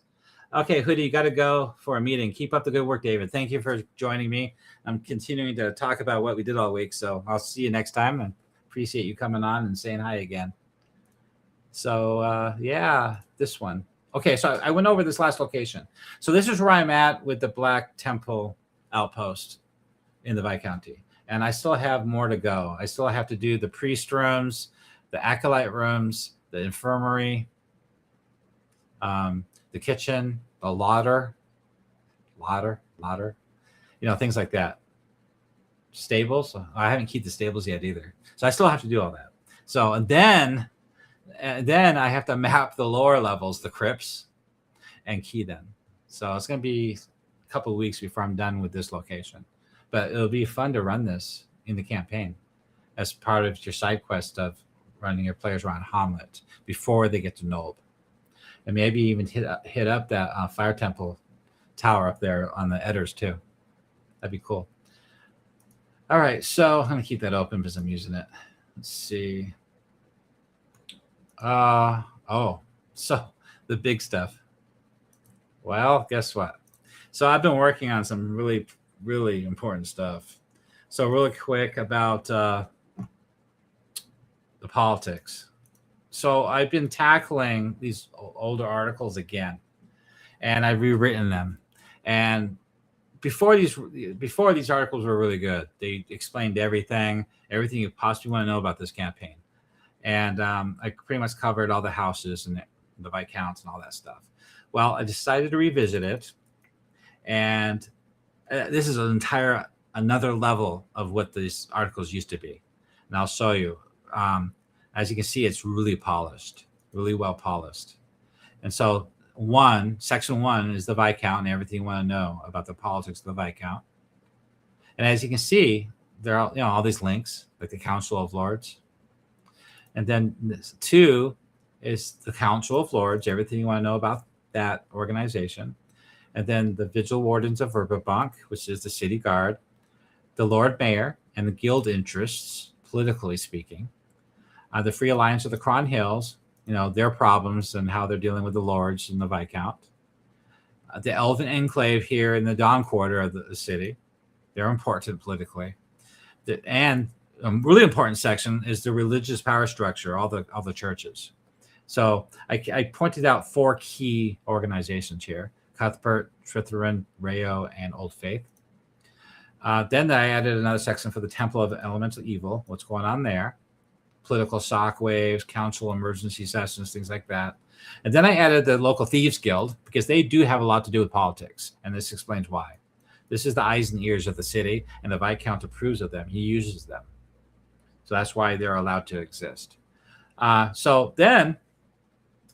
Okay, Hoodie, you got to go for a meeting. Keep up the good work, David. Thank you for joining me. I'm continuing to talk about what we did all week, so I'll see you next time, and appreciate you coming on and saying hi again. So, yeah, this one. Okay, so I went over this last location. So this is where I'm at with the Black Temple Outpost in the Viscounty. And I still have more to go. I still have to do the priest rooms, the acolyte rooms, the infirmary, the kitchen, the lauder, things like that. Stables. I haven't keyed the stables yet either. So I still have to do all that. So, and then I have to map the lower levels, the crypts, and key them. So it's going to be a couple of weeks before I'm done with this location. But it'll be fun to run this in the campaign as part of your side quest of running your players around Hamlet before they get to Nob. And maybe even hit up that Fire Temple tower up there on the Edders too. That'd be cool. All right, so I'm going to keep that open because I'm using it. Let's see. So the big stuff. Well, guess what? So I've been working on some really, really important stuff. So really quick about the politics. So I've been tackling these older articles again, and I've rewritten them. And before these articles were really good. They explained everything you possibly want to know about this campaign. And I pretty much covered all the houses and the Viscounts and all that stuff. Well, I decided to revisit it, And this is another level of what these articles used to be. And I'll show you. As you can see, it's really polished, really well polished. And so section 1 is the Viscount and everything you want to know about the politics of the Viscount. And as you can see, there are all these links, like the Council of Lords. And then 2 is the Council of Lords, everything you want to know about that organization. And then the Vigil Wardens of Verbobonc, which is the city guard, the Lord Mayor, and the guild interests, politically speaking. The Free Alliance of the Cron Hills, their problems and how they're dealing with the Lords and the Viscount. The Elven Enclave here in the Dawn Quarter of the city. They're important politically. And a really important section is the religious power structure, all the churches. So I pointed out 4 key organizations here: Cuthbert, Tritherin, Rayo, and Old Faith. Then I added another section for the Temple of Elemental Evil, what's going on there, political shockwaves, council emergency sessions, things like that. And then I added the local Thieves Guild, because they do have a lot to do with politics, and this explains why. This is the eyes and ears of the city, and the Viscount approves of them. He uses them. So that's why they're allowed to exist. So then,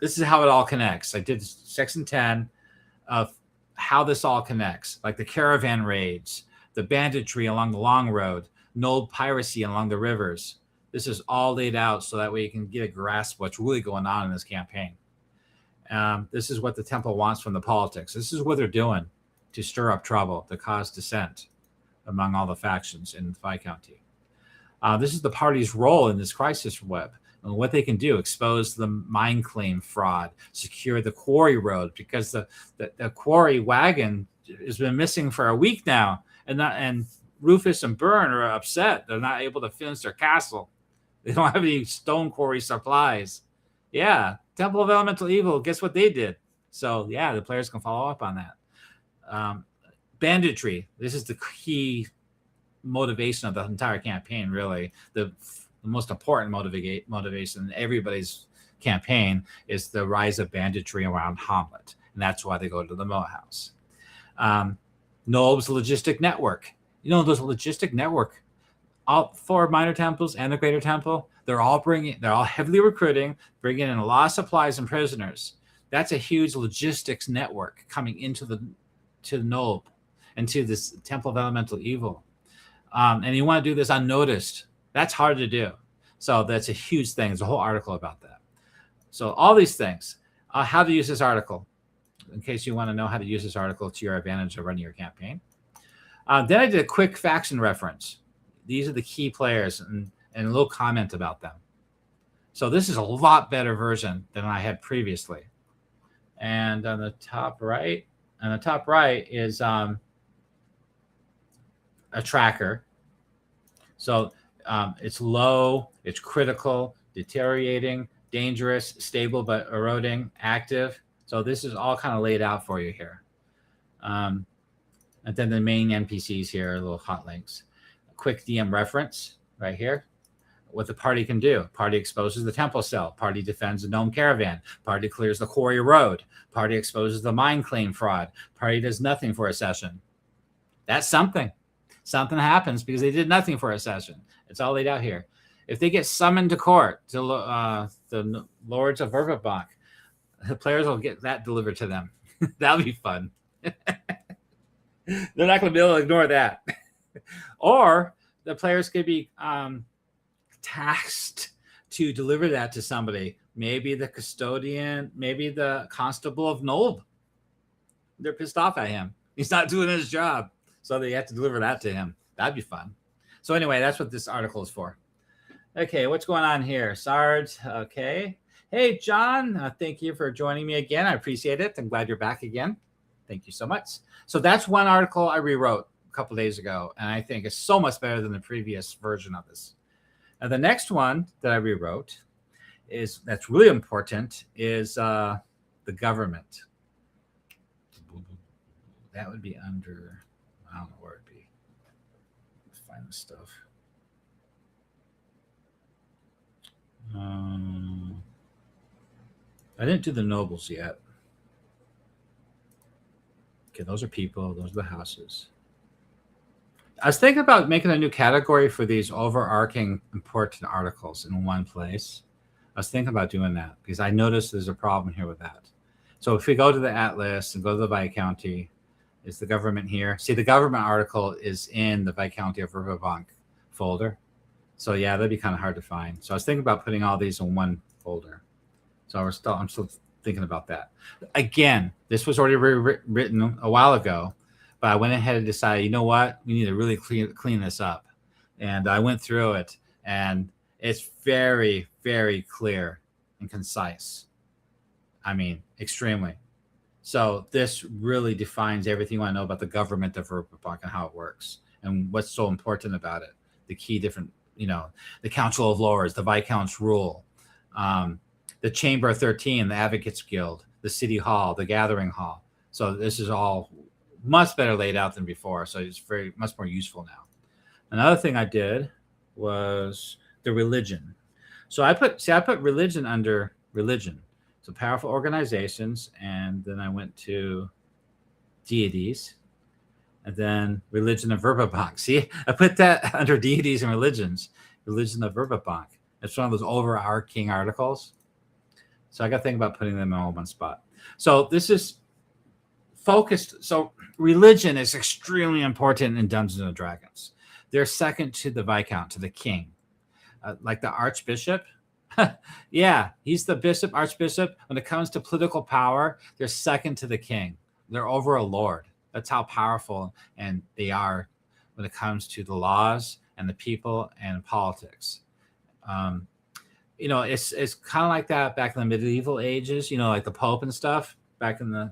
this is how it all connects. I did section 10 of how this all connects, like the caravan raids, the banditry along the long road, Nold piracy along the rivers. This is all laid out so that way you can get a grasp of what's really going on in this campaign. This is what the temple wants from the politics. This is what they're doing to stir up trouble, to cause dissent among all the factions in the Viscounty. This is the party's role in this crisis web and what they can do: expose the mine claim fraud, secure the quarry road, because the quarry wagon has been missing for a week now, and Rufus and Byrne are upset. They're not able to finish their castle. They don't have any stone quarry supplies. Yeah, Temple of Elemental Evil, guess what they did? So yeah, the players can follow up on that. Banditry, this is the key motivation of the entire campaign, really. The most important motivation in everybody's campaign is the rise of banditry around Hamlet, and that's why they go to the Moat House. Nob's logistic network. Those logistic network, all 4 minor temples and the greater temple, they're all heavily recruiting, bringing in a lot of supplies and prisoners. That's a huge logistics network coming into the Nob and to this Temple of Elemental Evil. And you want to do this unnoticed. That's hard to do. So that's a huge thing. There's a whole article about that. So all these things, how to use this article, in case you want to know how to use this article to your advantage of running your campaign. Then I did a quick faction reference. These are the key players and a little comment about them. So this is a lot better version than I had previously. And on the top right is a tracker. So it's low, it's critical, deteriorating, dangerous, stable but eroding, active. So this is all kind of laid out for you here. And then the main NPCs here, little hot links. A quick DM reference right here. What the party can do. Party exposes the temple cell. Party defends the gnome caravan. Party clears the quarry road. Party exposes the mine claim fraud. Party does nothing for a session. That's something. Something happens because they did nothing for a session. It's all laid out here. If they get summoned to court to the Lords of Verbobonc, the players will get that delivered to them. That'll be fun. They're not going to be able to ignore that. Or the players could be tasked to deliver that to somebody. Maybe the custodian, maybe the constable of Nold. They're pissed off at him. He's not doing his job. So they have to deliver that to him. That'd be fun. So anyway, that's what this article is for. Okay, what's going on here? Sarge, okay. Hey, John, thank you for joining me again. I appreciate it. I'm glad you're back again. Thank you so much. So that's one article I rewrote a couple days ago, and I think it's so much better than the previous version of this. And the next one that I rewrote that's really important is the government. That would be under, I don't know where it'd be. Let's find the stuff. I didn't do the nobles yet. Okay, those are people. Those are the houses. I was thinking about making a new category for these overarching important articles in one place. I was thinking about doing that because I noticed there's a problem here with that. So if we go to the Atlas and go to the Viscounty, is the government here? See, the government article is in the Viscounty of Verbobonc folder. So yeah, that'd be kind of hard to find. So I was thinking about putting all these in one folder. So I'm still thinking about that. Again, this was already written a while ago, but I went ahead and decided, you know what? We need to really clean this up. And I went through it, and it's very, very clear and concise. I mean, extremely. So this really defines everything you want to know about the government of Verbobonc and how it works and what's so important about it. The key different, the Council of Lords, the Viscount's rule, the Chamber of 13, the Advocates Guild, the City Hall, the Gathering Hall. So this is all much better laid out than before. So it's very much more useful now. Another thing I did was the religion. So I put religion under religion. So powerful organizations, and then I went to deities, and then religion of Verbobonc. See, I put that under deities and religions. Religion of Verbobonc. It's one of those overarching articles. So I got to think about putting them all in one spot. So this is focused. So religion is extremely important in Dungeons and Dragons. They're second to the Viscount, to the king. Like the Archbishop. Yeah, he's the bishop, archbishop. When it comes to political power, they're second to the king. They're over a lord. That's how powerful and they are when it comes to the laws and the people and politics. It's kind of like that back in the medieval ages. Like the Pope and stuff back in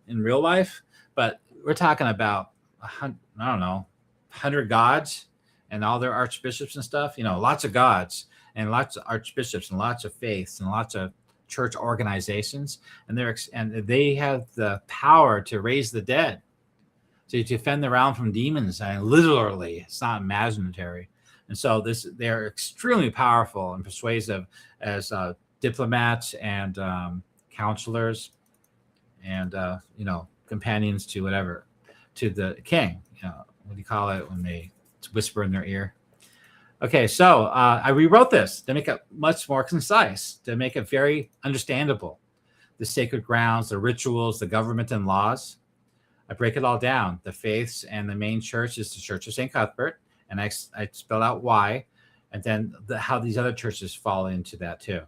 real life. But we're talking about 100 gods and all their archbishops and stuff. Lots of gods. And lots of archbishops and lots of faiths and lots of church organizations, and they have the power to raise the dead, to defend the realm from demons. And literally, it's not imaginary. And so they're extremely powerful and persuasive as diplomats and counselors and companions to the king. What do you call it when they whisper in their ear? Okay, so I rewrote this to make it much more concise, to make it very understandable. The sacred grounds, the rituals, the government and laws. I break it all down. The faiths and the main church is the Church of St. Cuthbert, and I spell out why, and then how these other churches fall into that too.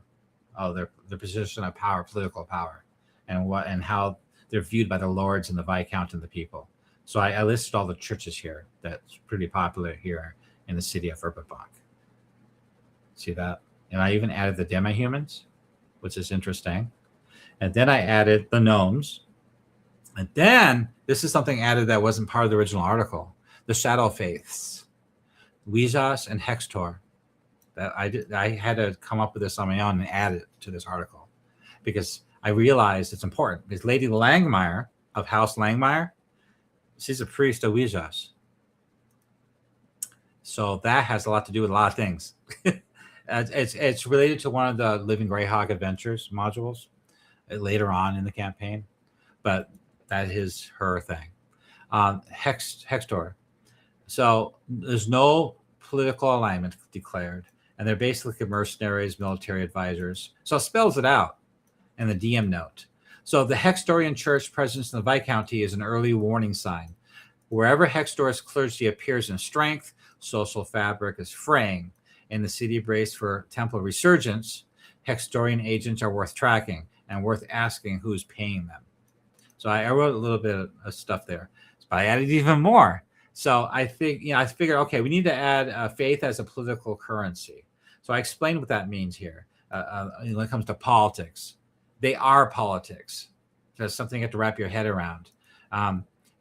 Oh, their position of power, political power, and how they're viewed by the lords and the Viscount and the people. So I listed all the churches here that's pretty popular here in the city of Verbobonc. See that? And I even added the demi-humans, which is interesting. And then I added the gnomes. And then this is something added that wasn't part of the original article. The shadow faiths, Ouijas and Hextor. That I had to come up with this on my own and add it to this article because I realized it's important. Because Lady Langmire of House Langmire, she's a priest of Ouijas. So that has a lot to do with a lot of things. It's related to one of the Living Greyhawk Adventures modules later on in the campaign, but that is her thing. Hextor. So there's no political alignment declared, and they're basically mercenaries, military advisors. So it spells it out in the DM note. So the Hextorian church presence in the Viscounty is an early warning sign. Wherever Hextor's clergy appears in strength, social fabric is fraying. In the city braced for temple resurgence, Hextorian agents are worth tracking and worth asking who's paying them. So I wrote a little bit of stuff there, but I added even more. So I figured, okay, we need to add faith as a political currency. So I explained what that means here when it comes to politics. They are politics. That's something you have to wrap your head around.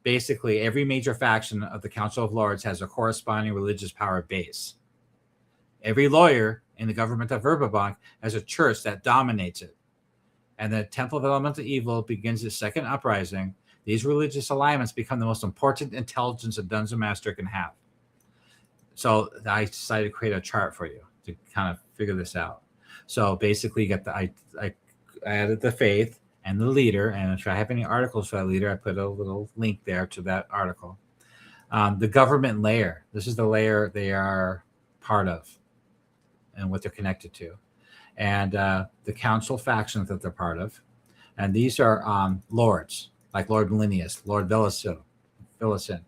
Basically, every major faction of the Council of Lords has a corresponding religious power base. Every lawyer in the government of Verbobonc has a church that dominates it. And the Temple of Elemental Evil begins its second uprising. These religious alignments become the most important intelligence a dungeon master can have. So I decided to create a chart for you to kind of figure this out. So basically, you get I added the faith and the leader. And if I have any articles for that leader, I put a little link there to that article. The government layer. This is the layer they are part of and what they're connected to. And the council factions that they're part of. And these are lords, like Lord Malinius, Lord Villicin,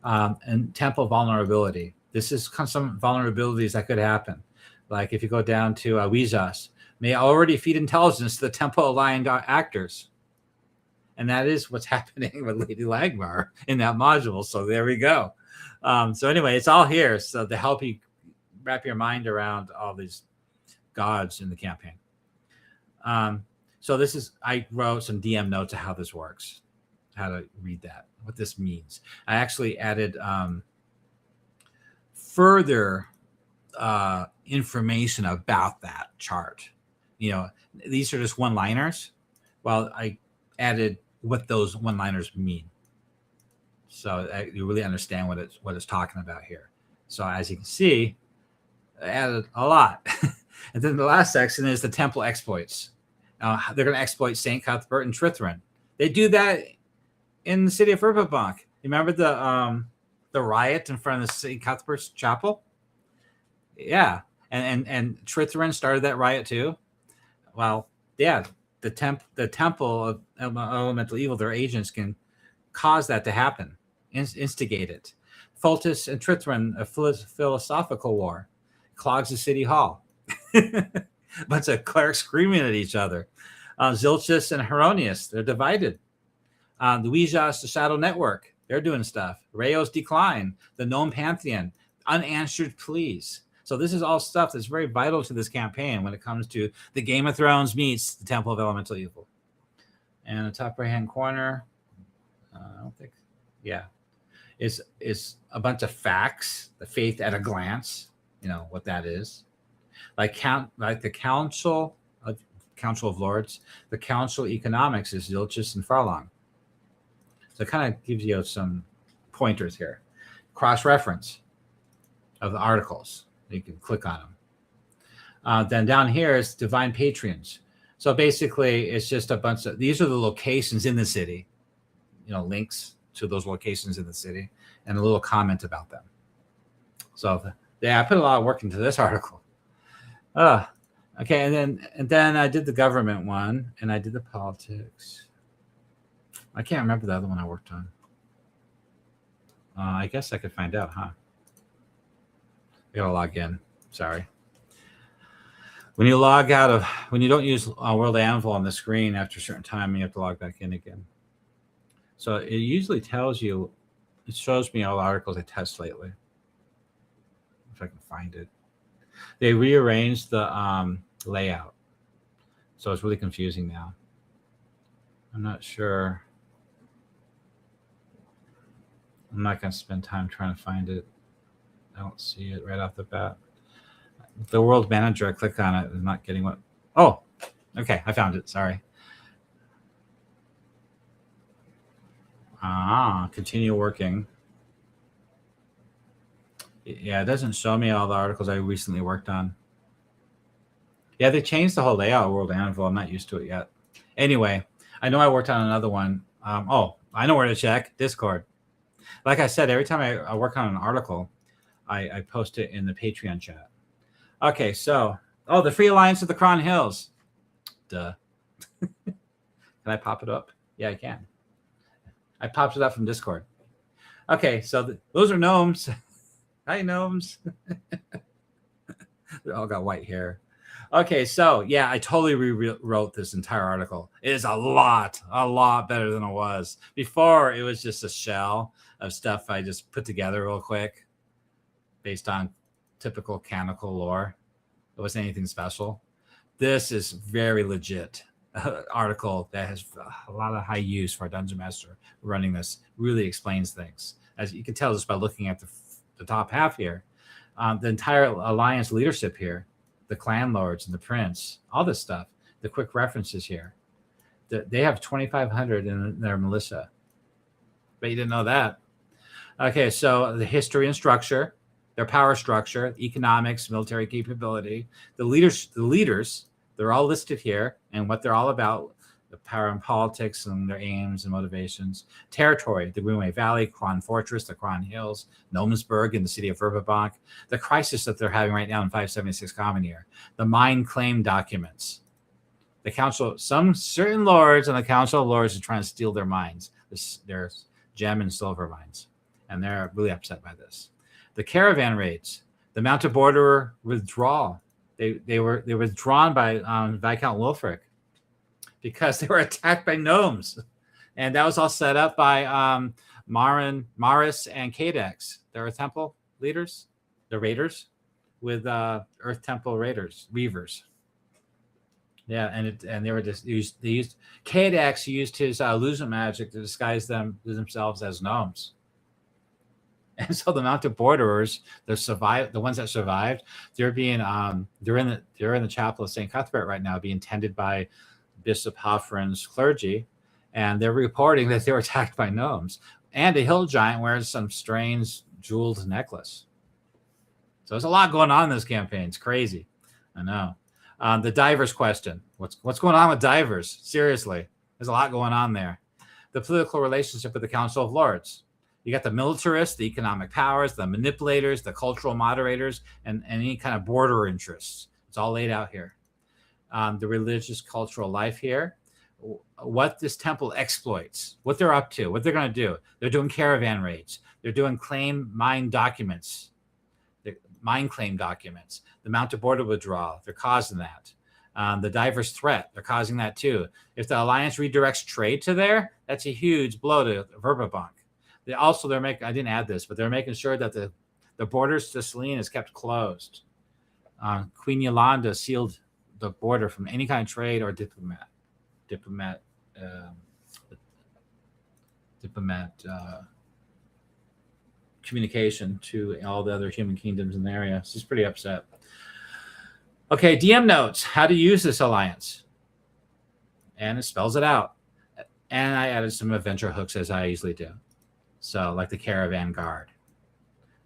and temple vulnerability. This is some vulnerabilities that could happen. Like if you go down to Weezas, may already feed intelligence to the temple-aligned actors. And that is what's happening with Lady Lagmar in that module. So there we go. So anyway, it's all here. So to help you wrap your mind around all these gods in the campaign. So this is, I wrote some DM notes of how this works, how to read that, what this means. I actually added further information about that chart. You know, these are just one-liners. Well, I added what those one-liners mean, so you really understand what it's talking about here. So as you can see, I added a lot. And then the last section is the temple exploits. They're going to exploit St. Cuthbert and Trithrin. They do that in the city of Verbobonc. You remember the riot in front of the St. Cuthbert's chapel? Yeah, and Trithrin started that riot too. Well, yeah, the temple of elemental evil, their agents can cause that to happen, instigate it. Fultus and Trithrin, a philosophical war, clogs the city hall. Bunch of clerics screaming at each other. Zilchus and Heironeous, they're divided. The Weezas, the Shadow Network, they're doing stuff. Rayo's decline, the Gnome Pantheon, unanswered pleas. So this is all stuff that's very vital to this campaign when it comes to the Game of Thrones meets the Temple of Elemental Evil. And the top right-hand corner, I don't think, yeah, is a bunch of facts, the faith at a glance, you know what that is. Like the Council of Lords, the Council Economics is Zilchus and Farlong. So it kind of gives you some pointers here. Cross-reference of the articles. You can click on them. Then down here is Divine Patrons. So basically, it's just a bunch of, these are the locations in the city, you know, links to those locations in the city, and a little comment about them. So yeah, I put a lot of work into this article. Okay, and then I did the government one, and I did the politics. I can't remember the other one I worked on. I guess I could find out, huh? I gotta log in. Sorry. When you log out of, when you don't use World Anvil on the screen after a certain time, you have to log back in again. So it usually tells you, it shows me all the articles I test lately. If I can find it. They rearranged the layout. So it's really confusing now. I'm not sure. I'm not going to spend time trying to find it. I don't see it right off the bat. The world manager, I click on it, is not getting what. Oh, okay. I found it. Sorry. Continue working. Yeah, it doesn't show me all the articles I recently worked on. Yeah, they changed the whole layout of World Anvil. I'm not used to it yet. Anyway, I know I worked on another one. I know where to check. Discord. Like I said, every time I work on an article, I post it in the Patreon chat. Okay, so, the Free Alliance of the Cron Hills. Duh. Can I pop it up? Yeah, I can. I popped it up from Discord. Okay, so those are gnomes. Hi, gnomes. They all got white hair. Okay, so, yeah, I totally rewrote this entire article. It is a lot better than it was. Before, it was just a shell of stuff I just put together real quick based on typical canonical lore. It wasn't anything special. This is very legit article that has a lot of high use for a Dungeon Master running this. Really explains things. As you can tell just by looking at the top half here. The entire Alliance leadership here, the clan lords and the prince, all this stuff, the quick references here. They have 2,500 in their militia. But you didn't know that. Okay, so the history and structure, their power structure, economics, military capability, the leaders, they're all listed here and what they're all about. the power in politics and their aims and motivations. Territory, the Greenway Valley, Cron Fortress, the Cron Hills, Nomensburg in the city of Verbobonc, the crisis that they're having right now in 576 Common Year, the mine claim documents. The council, some certain lords on the Council of Lords are trying to steal their mines, their gem and silver mines, and they're really upset by this. The caravan raids, the Mounted Borderer withdrawal. They were withdrawn by Viscount Wulfric because they were attacked by gnomes, and that was all set up by Maris and Cadex. They're temple leaders, the raiders, with Earth Temple raiders, weavers. Yeah, and they were just they used Cadex used his illusion magic to disguise themselves as gnomes. And so the Mounted Borderers, the ones that survived, they're in the chapel of St. Cuthbert right now, being tended by Bishop Hoffren's clergy, and they're reporting that they were attacked by gnomes. And a hill giant wears some strange jeweled necklace. So there's a lot going on in this campaign. It's crazy. I know. The divers question. What's going on with divers? Seriously, there's a lot going on there. The political relationship with the Council of Lords. You got the militarists, the economic powers, the manipulators, the cultural moderators, and any kind of border interests. It's all laid out here. The religious cultural life here. What this temple exploits, what they're up to, what they're going to do. They're doing caravan raids. They're doing mine documents. Mine claim documents. The Mounted Border withdrawal, they're causing that. The divers threat, they're causing that too. If the Alliance redirects trade to there, that's a huge blow to Verbobonc. They're making, I didn't add this, but they're making sure that the borders to Selene is kept closed. Queen Yolanda sealed the border from any kind of trade or diplomat communication to all the other human kingdoms in the area. She's pretty upset. Okay, DM notes, how to use this alliance. And it spells it out. And I added some adventure hooks as I usually do. So like the Caravan Guard.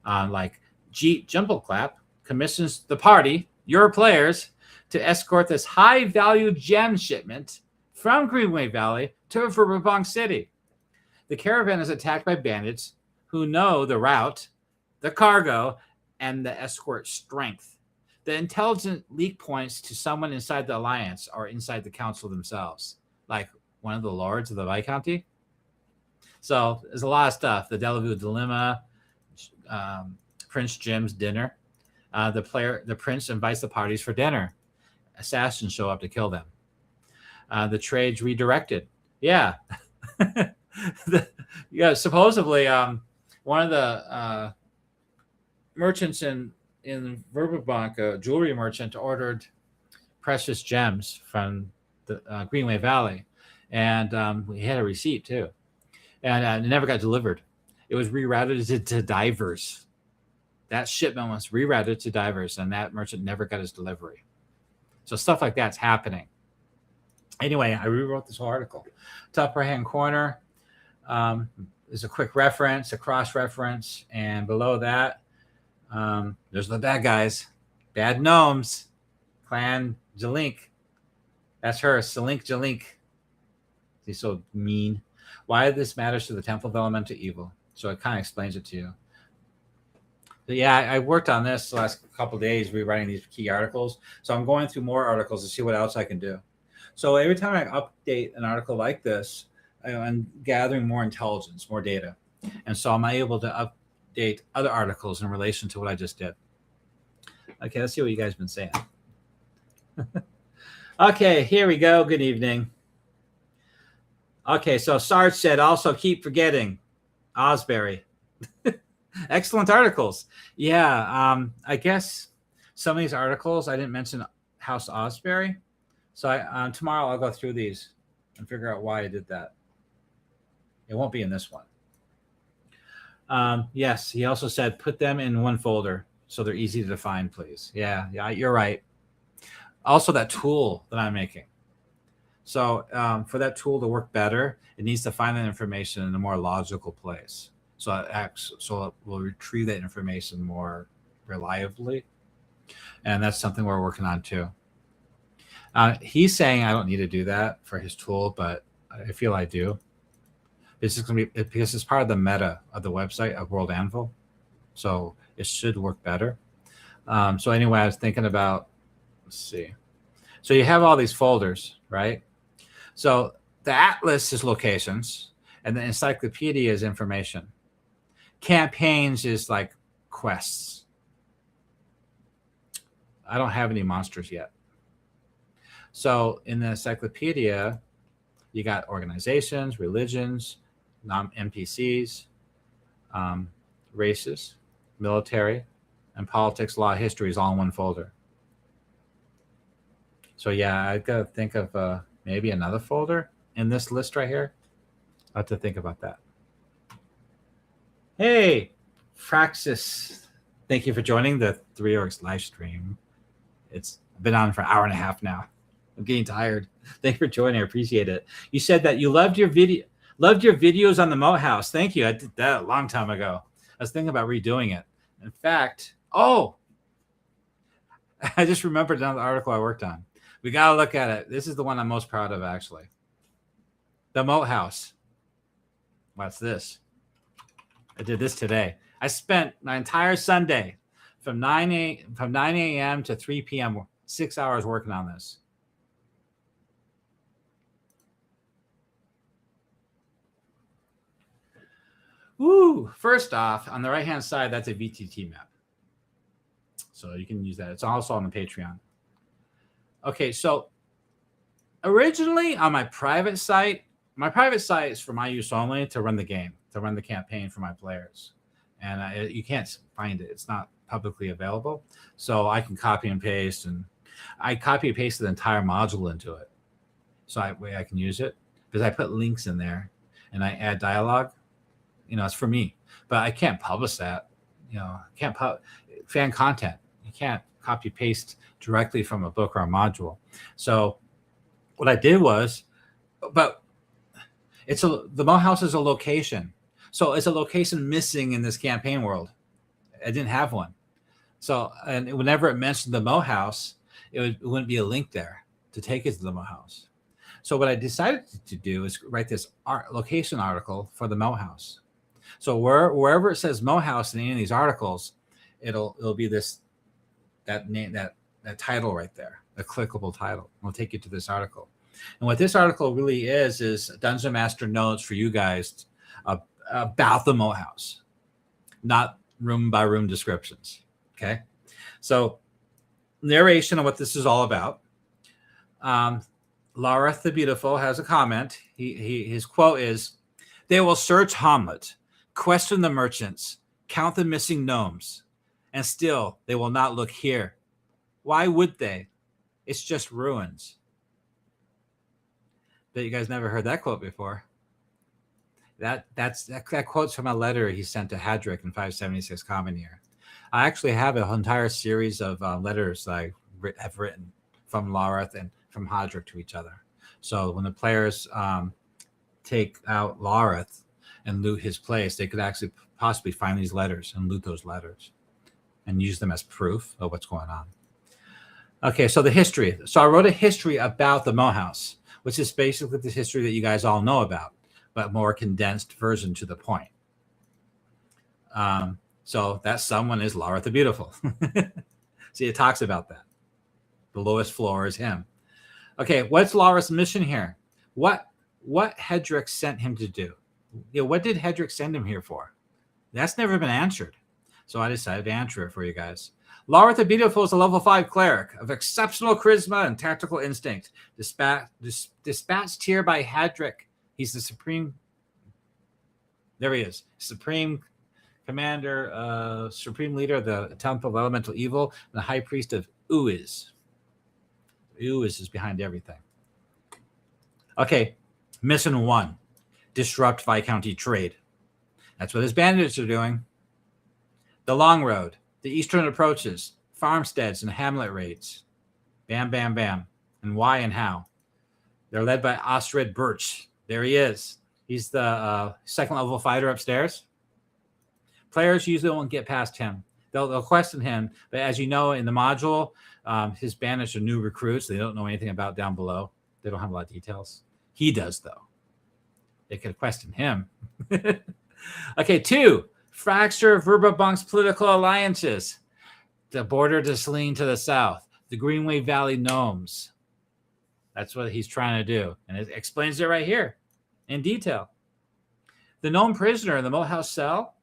Like Jumbleclap commissions the party, your players, to escort this high-value gem shipment from Greenway Valley to Verbobonc City. The caravan is attacked by bandits who know the route, the cargo, and the escort strength. The intelligent leak points to someone inside the Alliance or inside the Council themselves, like one of the lords of the Viscounty. So there's a lot of stuff. The Delavu Dilemma, Prince Jim's dinner. The prince invites the parties for dinner. Assassins show up to kill them. The trade's redirected. Yeah. Supposedly, one of the merchants in Verbobonc, a jewelry merchant, ordered precious gems from the Greenway Valley, and he had a receipt too, and it never got delivered. It was rerouted to divers. That shipment was rerouted to divers, and that merchant never got his delivery. So stuff like that's happening. Anyway, I rewrote this whole article. Top right-hand corner is a quick reference, a cross-reference, and below that, there's the bad guys, bad gnomes, Clan Jalink. That's her, Selink Jalink. He's so mean. Why this matters to the Temple of Elemental Evil. So it kind of explains it to you. But yeah, I worked on this the last couple of days, rewriting these key articles. So I'm going through more articles to see what else I can do. So every time I update an article like this, I'm gathering more intelligence, more data. And so I'm able to update other articles in relation to what I just did. Okay, let's see what you guys have been saying. Okay, here we go. Good evening. Okay, so Sarge said, also keep forgetting Osbury. Excellent articles. Yeah, I guess some of these articles, I didn't mention House Osbury. So tomorrow I'll go through these and figure out why I did that. It won't be in this one. Yes, he also said put them in one folder so they're easy to find, please. Yeah, you're right. Also, that tool that I'm making. So for that tool to work better, it needs to find that information in a more logical place. So it will retrieve that information more reliably. And that's something we're working on too. He's saying I don't need to do that for his tool, but I feel I do. It's just going to be because it's part of the meta of the website of World Anvil, so it should work better. So anyway, I was thinking about, let's see. So you have all these folders, right? So the atlas is locations, and the encyclopedia is information. Campaigns is like quests. I don't have any monsters yet. So in the encyclopedia, you got organizations, religions, NPCs, races, military, and politics, law, history is all in one folder. So yeah, I gotta think of maybe another folder in this list right here. I have to think about that. Hey, Fraxis, thank you for joining the Three Orcs live stream. It's been on for an hour and a half now. I'm getting tired. Thank you for joining. I appreciate it. You said that you loved your videos on the Moat House. Thank you. I did that a long time ago. I was thinking about redoing it. In fact, I just remembered another article I worked on. We got to look at it. This is the one I'm most proud of, actually. The Moat House. What's this? I did this today. I spent my entire Sunday from 9 a.m. to 3 p.m., 6 hours working on this. Woo! First off, on the right-hand side, that's a VTT map. So you can use that. It's also on the Patreon. Okay, so originally on my private site is for my use only to run the game, to run the campaign for my players. And you can't find it. It's not publicly available. So I can copy and paste, and I copy and paste the entire module into it. So I can use it because I put links in there and I add dialogue. It's for me, but I can't publish that. Can't fan content. You can't copy paste directly from a book or a module. So what I did was, but the Moat House is a location. So it's a location missing in this campaign world. I didn't have one. So, and whenever it mentioned the Moat House, it wouldn't be a link there to take it to the Moat House. So what I decided to do is write this location article for the Moat House. So wherever it says Moat House in any of these articles, it'll be that name, that title right there, a clickable title. It'll take you to this article. And what this article really is Dungeon Master notes for you guys about the Moat House, not room by room descriptions. Okay, so narration of what this is all about. Lareth the Beautiful has a comment. His quote is, "They will search Hamlet, question the merchants, count the missing gnomes, and still they will not look here. Why would they? It's just ruins." Bet you guys never heard that quote before. That quote's from a letter he sent to Hadric in 576 Common Year. I actually have an entire series of letters that I have written from Lareth and from Hadric to each other. So when the players take out Lareth and loot his place, they could actually possibly find these letters and loot those letters and use them as proof of what's going on. Okay, so the history. So I wrote a history about the Moat House, which is basically the history that you guys all know about, but more condensed version to the point. So that someone is Lareth the Beautiful. See, it talks about that. The lowest floor is him. Okay, what's Lareth's mission here? What Hedrick sent him to do? What did Hedrick send him here for? That's never been answered. So I decided to answer it for you guys. Lareth the Beautiful is a level 5 cleric of exceptional charisma and tactical instinct. Dispatched here by Hadric. He's the supreme. There he is. Supreme commander, supreme leader of the Temple of Elemental Evil, and the high priest of Uiz. Uiz is behind everything. Okay, mission 1. Disrupt Viscounty trade. That's what his bandits are doing. The Long Road. The Eastern approaches. Farmsteads and hamlet raids. Bam, bam, bam. And why and how. They're led by Ostred Birch. There he is. He's the second level fighter upstairs. Players usually won't get past him. They'll question him. But as you know, in the module, his banished are new recruits. They don't know anything about down below. They don't have a lot of details. He does, though. They could question him. Okay, 2. Fracture Verbobonc's political alliances. The border to Selene to the south. The Greenway Valley gnomes. That's what he's trying to do. And it explains it right here in detail. The gnome prisoner in the Moat House cell,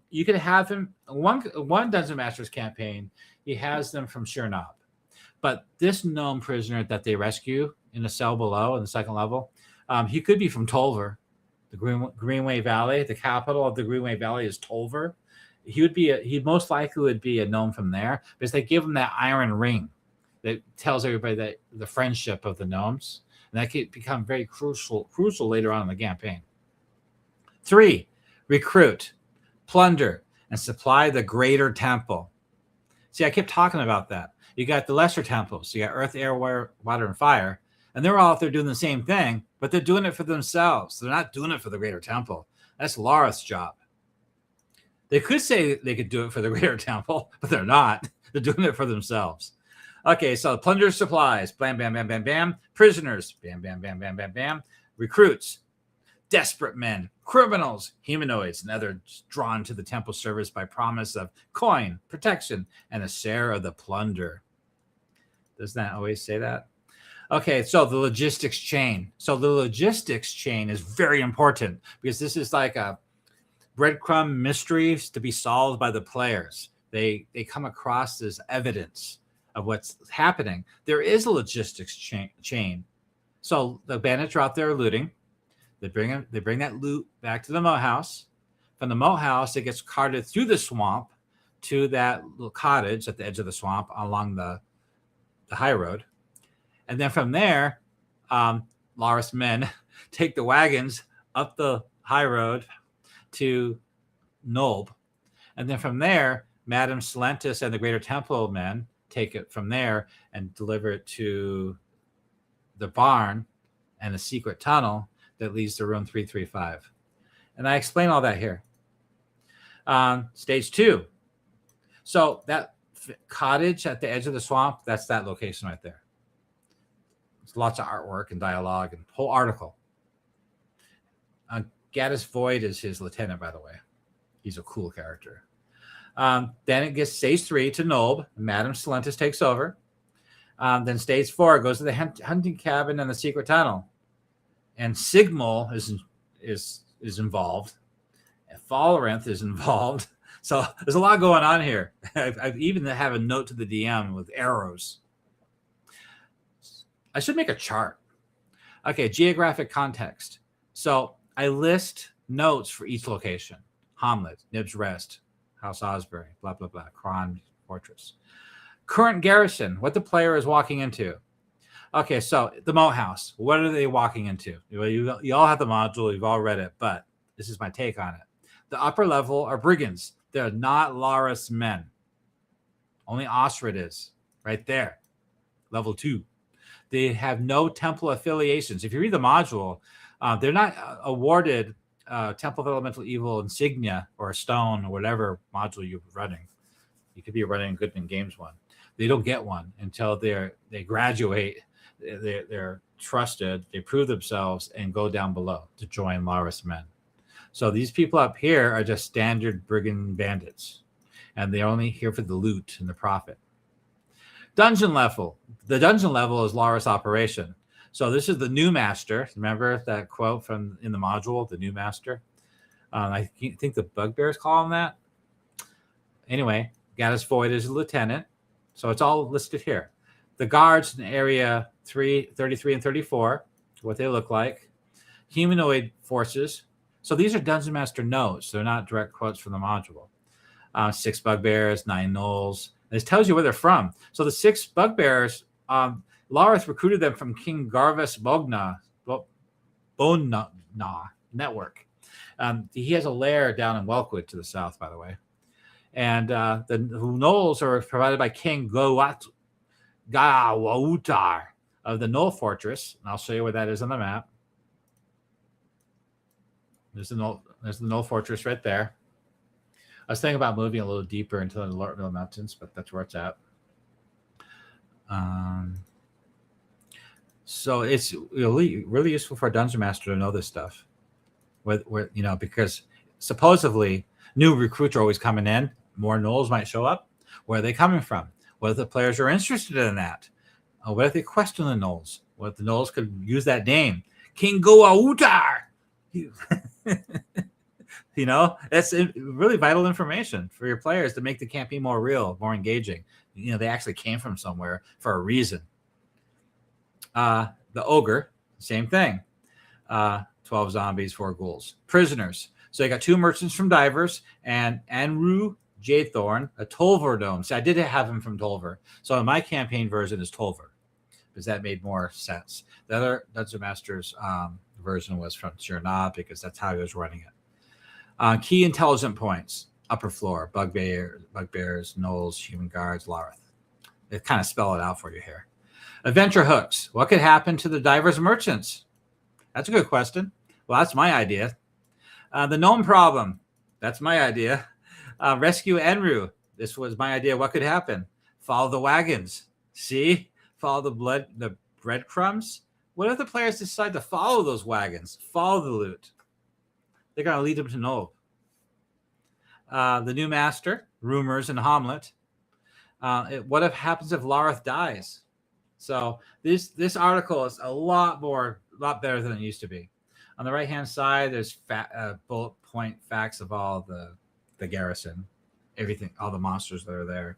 you could have him, one Dungeon Masters campaign, he has them from Chernob. But this gnome prisoner that they rescue in the cell below in the second level, he could be from Tolver, the Greenway Valley. The capital of the Greenway Valley is Tolver. He most likely would be a gnome from there because they give him that iron ring that tells everybody that the friendship of the gnomes, and that could become very crucial later on in the campaign. 3, recruit, plunder, and supply the greater temple. See, I kept talking about that. You got the lesser temples. You got earth, air, water, and fire. And they're all out there doing the same thing, but they're doing it for themselves. They're not doing it for the greater temple. That's Larith's job. They could say they could do it for the greater temple, but they're not. They're doing it for themselves. Okay, so plunder supplies. Bam, bam, bam, bam, bam. Prisoners. Bam, bam, bam, bam, bam, bam. Recruits. Desperate men, criminals, humanoids, and others drawn to the temple service by promise of coin, protection, and a share of the plunder. Doesn't that always say that? Okay, so the logistics chain. So the logistics chain is very important because this is like a breadcrumb mysteries to be solved by the players. They come across as evidence of what's happening. There is a logistics chain. So the bandits are out there looting. They bring that loot back to the moat house. From the moat house, it gets carted through the swamp to that little cottage at the edge of the swamp along the high road. And then from there, Larith's men take the wagons up the high road to Nulb. And then from there, Madame Silentis and the Greater Temple men take it from there and deliver it to the barn and the secret tunnel that leads to room 335. And I explain all that here. Stage 2. So that cottage at the edge of the swamp, that's that location right there. There's lots of artwork and dialogue and whole article. Gaddis Void is his lieutenant, by the way. He's a cool character. Then it gets stage 3 to Nulb. Madame Silentis takes over. Then stage 4 goes to the hunting cabin and the secret tunnel. And Sigmul is involved. And Fallorinth is involved. So there's a lot going on here. I've even have a note to the DM with arrows. I should make a chart. Okay, geographic context. So I list notes for each location. Hamlet, Nibs Rest, House Osbury, blah, blah, blah, Kron Fortress. Current garrison, what the player is walking into. Okay, so the Moat House, what are they walking into? You all have the module, you've all read it, but this is my take on it. The upper level are brigands. They're not Larith's men. Only Osrid is, right there, level 2. They have no temple affiliations. If you read the module, they're not awarded Temple of Elemental Evil insignia or a stone or whatever module you're running. You could be running Goodman Games one. They don't get one until they graduate. They're trusted. They prove themselves and go down below to join Larith's men. So these people up here are just standard brigand bandits, and they're only here for the loot and the profit. Dungeon level. The dungeon level is Larith's operation. So this is the new master. Remember that quote from in the module, the new master? I think the bugbears call him that. Anyway, Gaddis Void is a lieutenant. So it's all listed here. The guards in area 33 and 34, what they look like. Humanoid forces. So these are Dungeon Master notes. They're not direct quotes from the module. 6 bugbears, 9 gnolls. This tells you where they're from. So the 6 bugbears, Larith recruited them from King Garvas Bogna network. He has a lair down in Welkwood to the south, by the way. And the gnolls are provided by King Gawautar of the Gnoll Fortress. And I'll show you where that is on the map. There's the Gnoll Fortress right there. I was thinking about moving a little deeper into the Lortville Mountains, but that's where it's at. So it's really, really useful for a dungeon master to know this stuff. Where because supposedly new recruits are always coming in. More gnolls might show up. Where are they coming from? What if the players are interested in that? What if they question the gnolls? What if the gnolls could use that name? King Goa Utar! That's really vital information for your players to make the campaign more real, more engaging. They actually came from somewhere for a reason. The ogre, same thing. 12 zombies, 4 ghouls. Prisoners. So you got 2 merchants from Divers and Anru Jaythorn, a Tolver gnome. See, I did have him from Tolver. So my campaign version is Tolver because that made more sense. The other Dungeon Masters version was from Tirna because that's how he was running it. Key intelligent points. Upper floor, bugbears, gnolls, human guards, Lareth. They kind of spell it out for you here. Adventure hooks. What could happen to the Divers merchants? That's a good question. Well, that's my idea. The gnome problem. That's my idea. Rescue Enru. This was my idea. What could happen? Follow the wagons. See? Follow the breadcrumbs. What if the players decide to follow those wagons? Follow the loot. They're going to lead them to Nov. The new master. Rumors and Hamlet. What happens if Lareth dies? So this article is a lot better than it used to be. On the right-hand side, there's bullet point facts of all the garrison, everything, all the monsters that are there.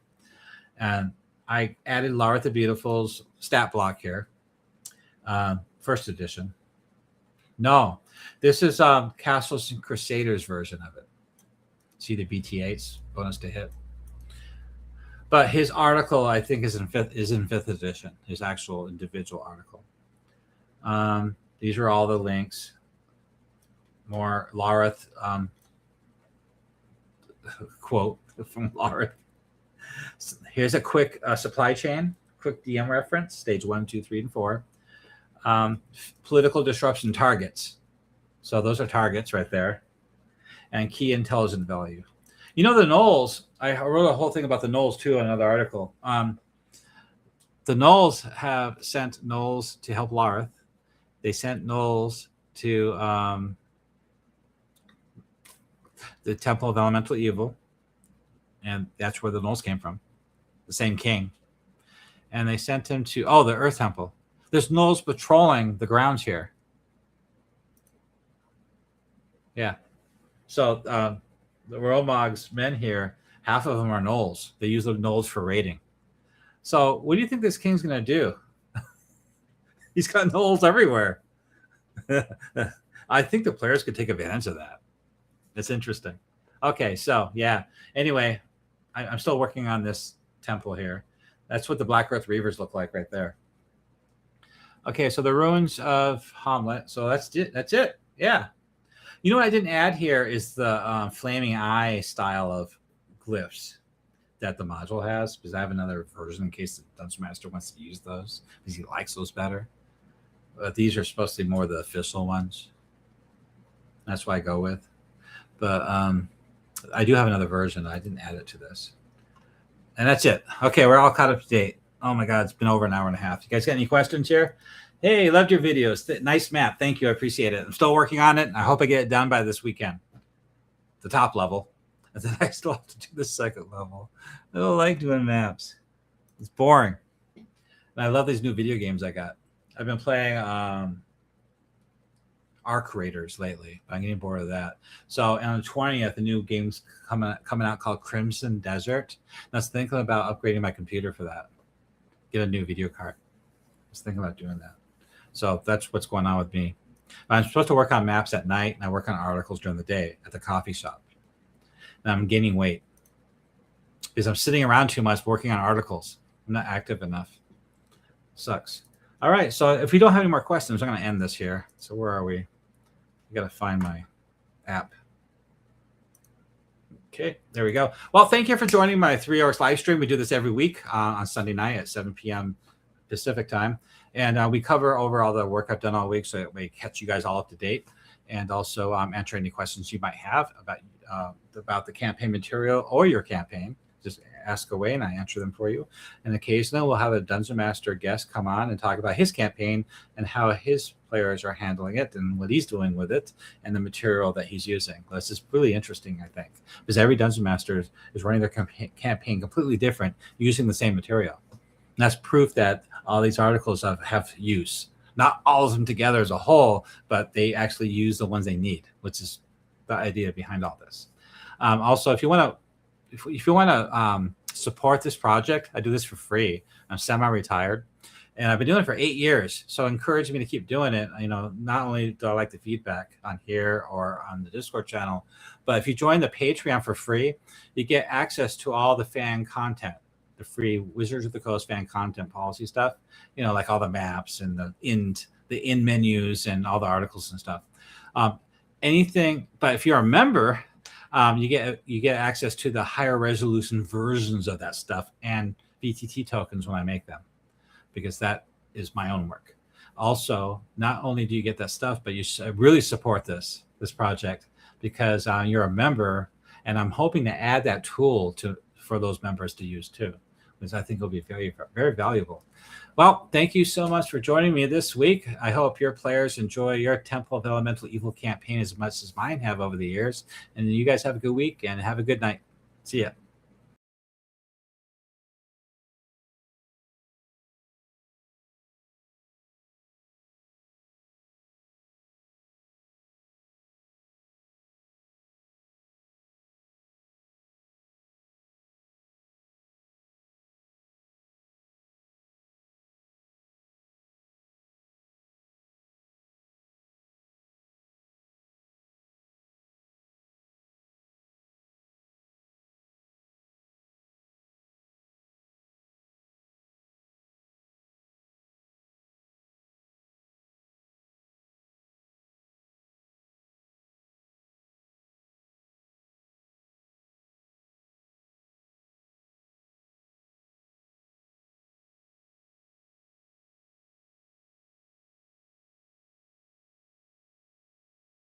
And I added Lareth the Beautiful's stat block here, first edition. No, this is Castles and Crusaders version of it. See the BT8s, bonus to hit. But his article, I think, is in fifth edition. His actual individual article. These are all the links. More Lareth quote from Lareth. Here's a quick supply chain, quick DM reference, stage 1, 2, 3, and 4. Political disruption targets. So those are targets right there. And key intelligent value. The gnolls, I wrote a whole thing about the gnolls too in another article. The gnolls have sent gnolls to help Lareth. They sent gnolls to the Temple of Elemental Evil. And that's where the gnolls came from. The same king. And they sent him to, the Earth Temple. There's gnolls patrolling the grounds here. Yeah. So the Romog's men here, half of them are gnolls. They use the gnolls for raiding. So what do you think this king's going to do? He's got gnolls everywhere. I think the players could take advantage of that. It's interesting. Okay, so yeah. Anyway, I'm still working on this temple here. That's what the Black Earth Reavers look like right there. Okay, so the ruins of Hamlet. So that's it. That's it. Yeah. What I didn't add here is the flaming eye style of glyphs that the module has, because I have another version in case the Dungeon Master wants to use those because he likes those better. But these are supposed to be more the official ones. That's what I go with. But I do have another version. I didn't add it to this. And that's it. Okay, we're all caught up to date. Oh my God, it's been over an hour and a half. You guys got any questions here? Hey, loved your videos. Nice map. Thank you. I appreciate it. I'm still working on it. I hope I get it done by this weekend. The top level. And then I still have to do the second level. I don't like doing maps. It's boring. And I love these new video games I got. I've been playing Arc Raiders lately. I'm getting bored of that. So on the 20th, a new game's coming out called Crimson Desert. And I was thinking about upgrading my computer for that. Get a new video card. I was thinking about doing that. So that's what's going on with me. I'm supposed to work on maps at night, and I work on articles during the day at the coffee shop. And I'm gaining weight because I'm sitting around too much working on articles. I'm not active enough. Sucks. All right. So if we don't have any more questions, I'm going to end this here. So where are we? I got to find my app. Okay, there we go. Well, thank you for joining my 3 hours live stream. We do this every week on Sunday night at 7 p.m. Pacific time. And we cover over all the work I've done all week so that we catch you guys all up to date. And also answer any questions you might have about about the campaign material or your campaign, just ask away and I answer them for you. And occasionally we'll have a Dungeon Master guest come on and talk about his campaign and how his players are handling it and what he's doing with it and the material that he's using. This is really interesting, I think, because every Dungeon Master is running their campaign completely different using the same material. And that's proof that all these articles have use. Not all of them together as a whole, but they actually use the ones they need, which is the idea behind all this. Also, if you want to support this project, I do this for free. I'm semi-retired, and I've been doing it for 8 years. So encourage me to keep doing it. Not only do I like the feedback on here or on the Discord channel, but if you join the Patreon for free, you get access to all the fan content, the free Wizards of the Coast fan content policy stuff. Like all the maps and the in menus and all the articles and stuff. Anything, but if you're a member, you get access to the higher resolution versions of that stuff and VTT tokens when I make them, because that is my own work. Also, not only do you get that stuff, but you really support this project because you're a member, and I'm hoping to add that tool for those members to use too, because I think it'll be very, very valuable. Well, thank you so much for joining me this week. I hope your players enjoy your Temple of Elemental Evil campaign as much as mine have over the years. And you guys have a good week and have a good night. See ya.